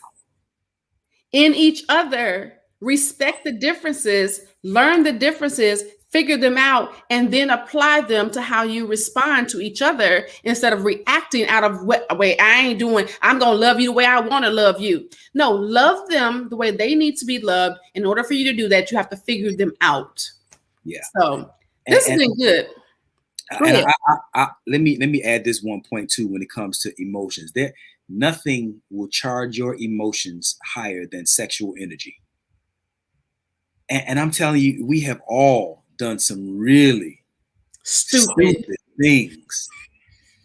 Speaker 2: in each other. Respect the differences, learn the differences, figure them out, and then apply them to how you respond to each other instead of reacting out of way I ain't doing. I'm going to love you the way I want to love you. No, love them the way they need to be loved. In order for you to do that, you have to figure them out. Yeah. So this has been good.
Speaker 3: And let me add this one point too. When it comes to emotions, nothing will charge your emotions higher than sexual energy. And I'm telling you, we have all done some really stupid things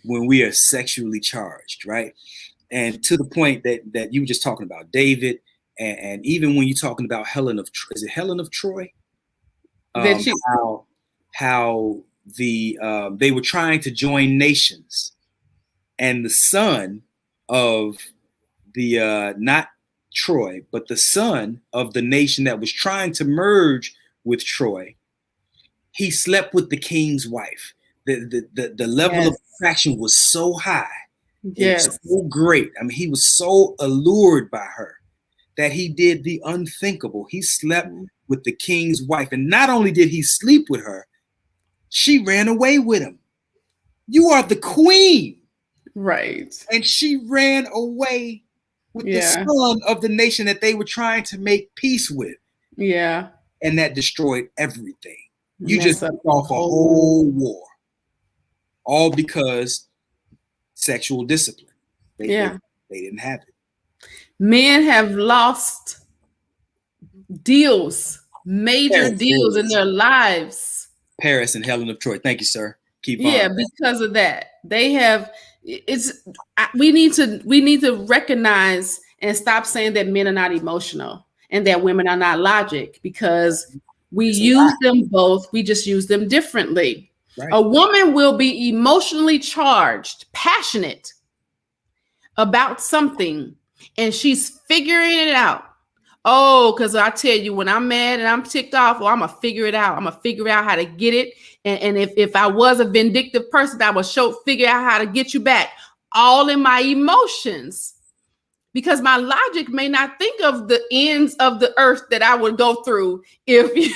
Speaker 3: when we are sexually charged, right? And to the point that you were just talking about David, and even when you're talking about Helen of Troy, is it Helen of Troy? How they were trying to join nations, and the son of the not Troy, but the son of the nation that was trying to merge with Troy, he slept with the king's wife. The level of attraction was so high, so great. I mean, he was so allured by her that he did the unthinkable. He slept with the king's wife, and not only did he sleep with her, she ran away with him. You are the queen,
Speaker 2: right? And
Speaker 3: she ran away with the son of the nation that they were trying to make peace with.
Speaker 2: Yeah.
Speaker 3: And that destroyed everything. You just took off a whole war. All because sexual discipline. They didn't have it.
Speaker 2: Men have lost major deals in their lives.
Speaker 3: Paris and Helen of Troy. Thank you, sir. Keep on.
Speaker 2: Yeah, because of that. They have we need to recognize and stop saying that men are not emotional and that women are not logic, because we use them both. We just use them differently. Right. A woman will be emotionally charged, passionate about something, and she's figuring it out. Oh, because I tell you, when I'm mad and I'm ticked off, I'm going to figure it out. I'm going to figure out how to get it. And if I was a vindictive person, I would figure out how to get you back. All in my emotions. Because my logic may not think of the ends of the earth that I would go through if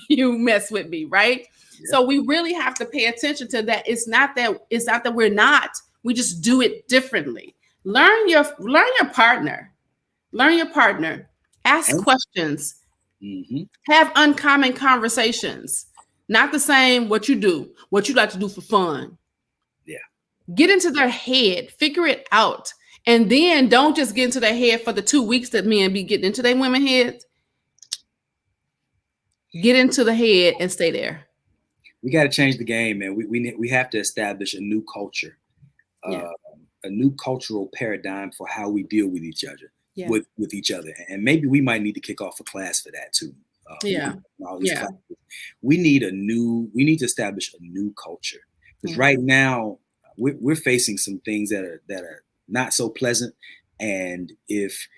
Speaker 2: you mess with me, right? Yeah. So we really have to pay attention to that. It's not that we're not. We just do it differently. Learn your partner. Learn your partner. Ask questions. Have uncommon conversations. Not the same what you do, what you like to do for fun.
Speaker 3: Yeah.
Speaker 2: Get into their head, figure it out. And then don't just get into their head for the 2 weeks that men be getting into their women heads. Get into the head and stay there.
Speaker 3: We got to change the game, man. We have to establish a new culture, a new cultural paradigm for how we deal with each other. Yeah. With each other, and maybe we might need to kick off a class for that too. We need to establish a new culture, because right now we're facing some things that are not so pleasant, and if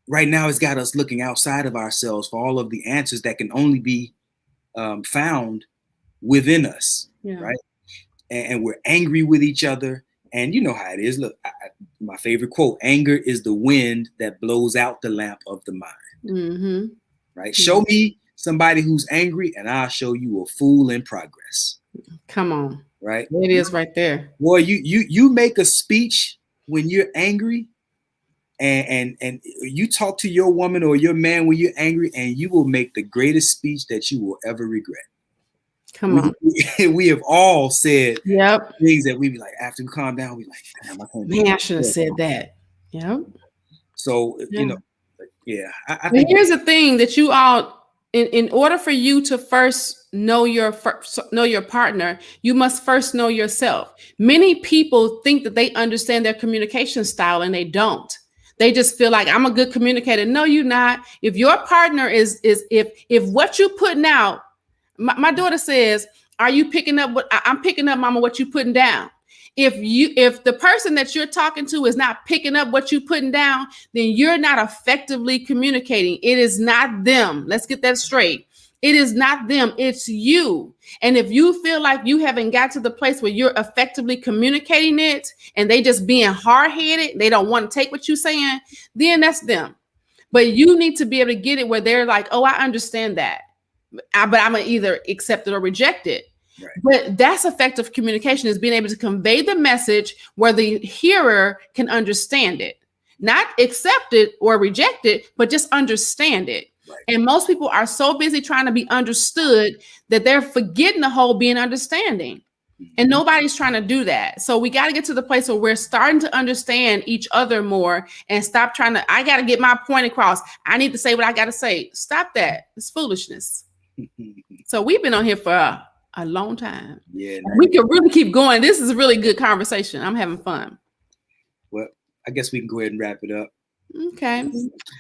Speaker 3: right now it's got us looking outside of ourselves for all of the answers that can only be found within us, right? And we're angry with each other. And you know how it is. Look, my favorite quote: "Anger is the wind that blows out the lamp of the mind." right? Show me somebody who's angry, and I'll show you a fool in progress.
Speaker 2: Come on.
Speaker 3: Right?
Speaker 2: It is right there.
Speaker 3: Boy, you make a speech when you're angry, and you talk to your woman or your man when you're angry, and you will make the greatest speech that you will ever regret.
Speaker 2: Come on.
Speaker 3: We have all said
Speaker 2: Yep.
Speaker 3: things that we be like, after we calm down, we like, damn,
Speaker 2: I should have said that. Yep.
Speaker 3: So, you know, I
Speaker 2: think here's the thing that you all, in order for you to first know your partner, you must first know yourself. Many people think that they understand their communication style, and they don't. They just feel like, I'm a good communicator. No, you're not. If your partner if what you putting out, my daughter says, are you picking up what I'm picking up, mama, what you putting down? If the person that you're talking to is not picking up what you're putting down, then you're not effectively communicating. It is not them. Let's get that straight. It is not them. It's you. And if you feel like you haven't got to the place where you're effectively communicating it, and they just being hard-headed, they don't want to take what you're saying, then that's them. But you need to be able to get it where they're like, oh, I understand that. But I'm going to either accept it or reject it. Right. But that's effective communication, is being able to convey the message where the hearer can understand it, not accept it or reject it, but just understand it. Right. And most people are so busy trying to be understood that they're forgetting the whole being understanding. And nobody's trying to do that. So we got to get to the place where we're starting to understand each other more and stop trying to, I got to get my point across. I need to say what I got to say. Stop that. It's foolishness. So we've been on here for a long time. Yeah, we can really keep going. This is a really good conversation. I'm having fun.
Speaker 3: Well, I guess we can go ahead and wrap it up.
Speaker 2: Okay.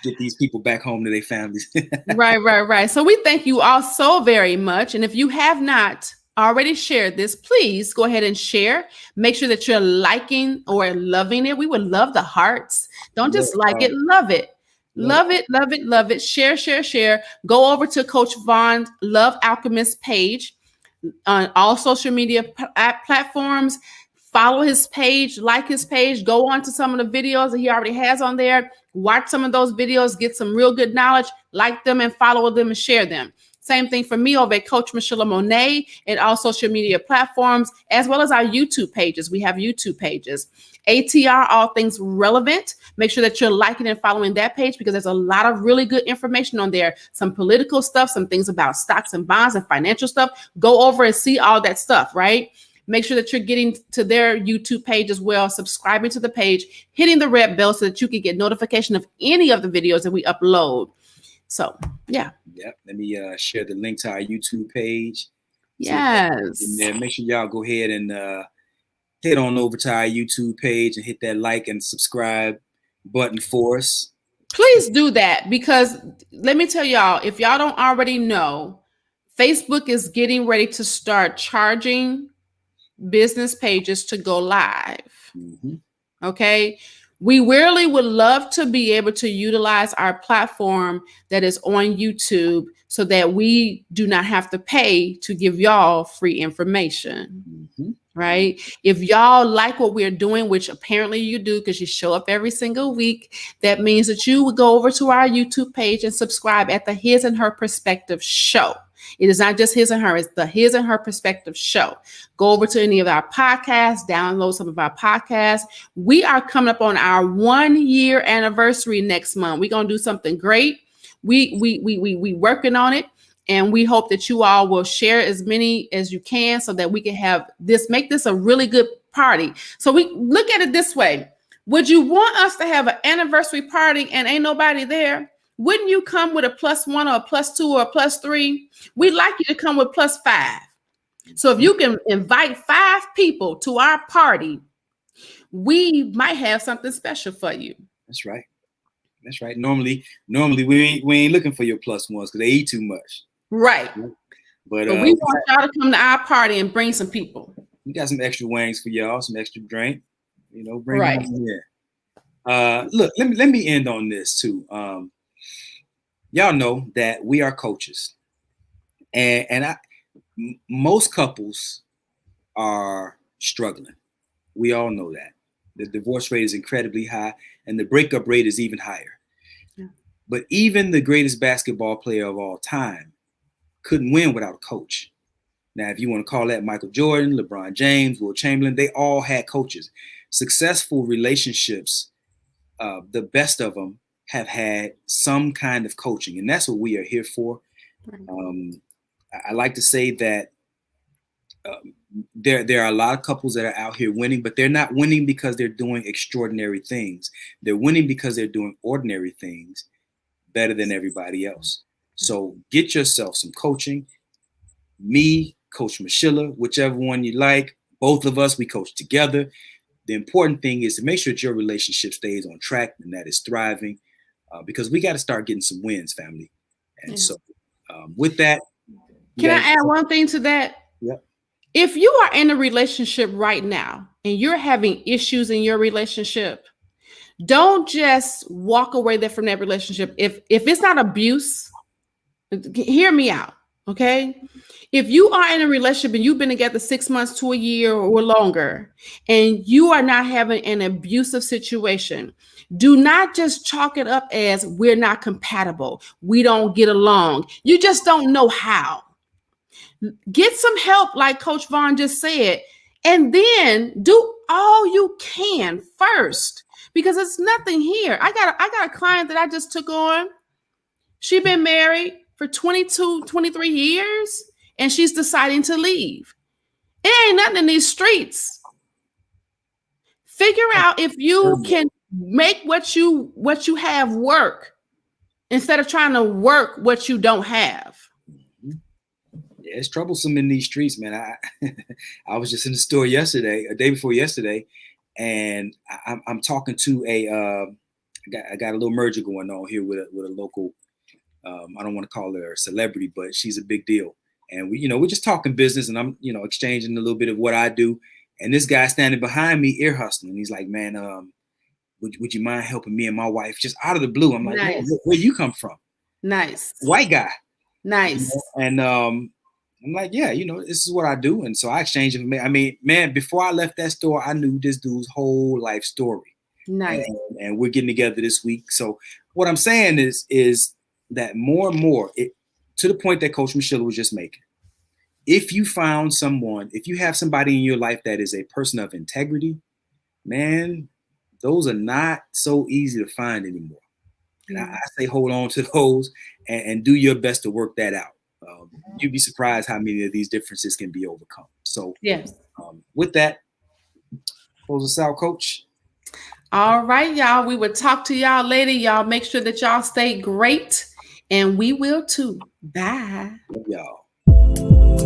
Speaker 3: Get these people back home to their families.
Speaker 2: Right. So we thank you all so very much. And if you have not already shared this, please go ahead and share. Make sure that you're liking or loving it. We would love the hearts. Don't just like it, love it. Love it. Share. Go over to Coach Vaun's Love Alchemist page on all social media platforms. Follow his page, like his page, go on to some of the videos that he already has on there. Watch some of those videos, get some real good knowledge, like them and follow them and share them. Same thing for me over at Coach Michelamonè and all social media platforms, as well as our YouTube pages. We have YouTube pages. ATR, All Things Relevant. Make sure that you're liking and following that page, because there's a lot of really good information on there. Some political stuff, some things about stocks and bonds and financial stuff. Go over and see all that stuff, right? Make sure that you're getting to their YouTube page as well, subscribing to the page, hitting the red bell so that you can get notification of any of the videos that we upload. So, yeah.
Speaker 3: Yep. Let me share the link to our YouTube page.
Speaker 2: Yes.
Speaker 3: And then make sure y'all go ahead and head on over to our YouTube page and hit that like and subscribe button for us.
Speaker 2: Please do that, because let me tell y'all, if y'all don't already know, Facebook is getting ready to start charging business pages to go live. Okay. We really would love to be able to utilize our platform that is on YouTube so that we do not have to pay to give y'all free information. Right? If y'all like what we're doing, which apparently you do because you show up every single week, that means that you would go over to our YouTube page and subscribe at the His and Her Perspective Show. It is not just His and Her, it's the His and Her Perspective Show. Go over to any of our podcasts, download some of our podcasts. We are coming up on our 1-year anniversary next month. We're going to do something great. We working on it, and we hope that you all will share as many as you can so that we can have this, make this a really good party. So we look at it this way. Would you want us to have an anniversary party and ain't nobody there? Wouldn't you come with a +1 or a +2 or a +3? We'd like you to come with +5. So if you can invite 5 people to our party, we might have something special for you.
Speaker 3: That's right. Normally we ain't looking for your +1s because they eat too much.
Speaker 2: Right. But we want y'all to come to our party and bring some people.
Speaker 3: We got some extra wings for y'all, some extra drink. Bring them in here. Look, let me end on this too. Y'all know that we are coaches, and most couples are struggling. We all know that. The divorce rate is incredibly high, and the breakup rate is even higher. Yeah. But even the greatest basketball player of all time couldn't win without a coach. Now, if you want to call that Michael Jordan, LeBron James, Will Chamberlain, they all had coaches. Successful relationships, the best of them have had some kind of coaching, and that's what we are here for. I like to say that there are a lot of couples that are out here winning, but they're not winning because they're doing extraordinary things. They're winning because they're doing ordinary things better than everybody else. So get yourself some coaching. Me, Coach Michela, whichever one you like. Both of us, we coach together. The important thing is to make sure that your relationship stays on track and that it's thriving, because we got to start getting some wins, family. And so with that.
Speaker 2: Can I add one thing to that?
Speaker 3: Yep.
Speaker 2: If you are in a relationship right now and you're having issues in your relationship, don't just walk away there from that relationship. If it's not abuse, hear me out, okay? If you are in a relationship and you've been together 6 months to a year or longer, and you are not having an abusive situation, do not just chalk it up as we're not compatible, we don't get along. You just don't know how. Get some help, like Coach Vaun just said, and then do all you can first, because it's nothing here. I got a client that I just took on. She's been married for 22, 23 years, and she's deciding to leave. It ain't nothing in these streets. Figure out if you can make what you have work instead of trying to work what you don't have.
Speaker 3: Yeah, it's troublesome in these streets, man. I was just in the store yesterday, a day before yesterday, and I'm talking to I got a little merger going on here with a local. I don't want to call her a celebrity, but she's a big deal. And we're just talking business, and I'm, exchanging a little bit of what I do. And this guy standing behind me, ear hustling. He's like, man, would you mind helping me and my wife? Just out of the blue. I'm like, nice. Where you come from?
Speaker 2: Nice.
Speaker 3: White guy.
Speaker 2: Nice.
Speaker 3: And I'm like, yeah, this is what I do. And so I exchanged it. I mean, man, before I left that store, I knew this dude's whole life story.
Speaker 2: Nice.
Speaker 3: And we're getting together this week. So what I'm saying is that more and more, to the point that Coach Michela was just making, if you found someone, if you have somebody in your life that is a person of integrity, man, those are not so easy to find anymore. And I say hold on to those and do your best to work that out. You'd be surprised how many of these differences can be overcome. So
Speaker 2: yes.
Speaker 3: With that, close us out, Coach.
Speaker 2: All right, y'all. We will talk to y'all later. Y'all make sure that y'all stay great, and we will too. Bye.
Speaker 3: Love y'all.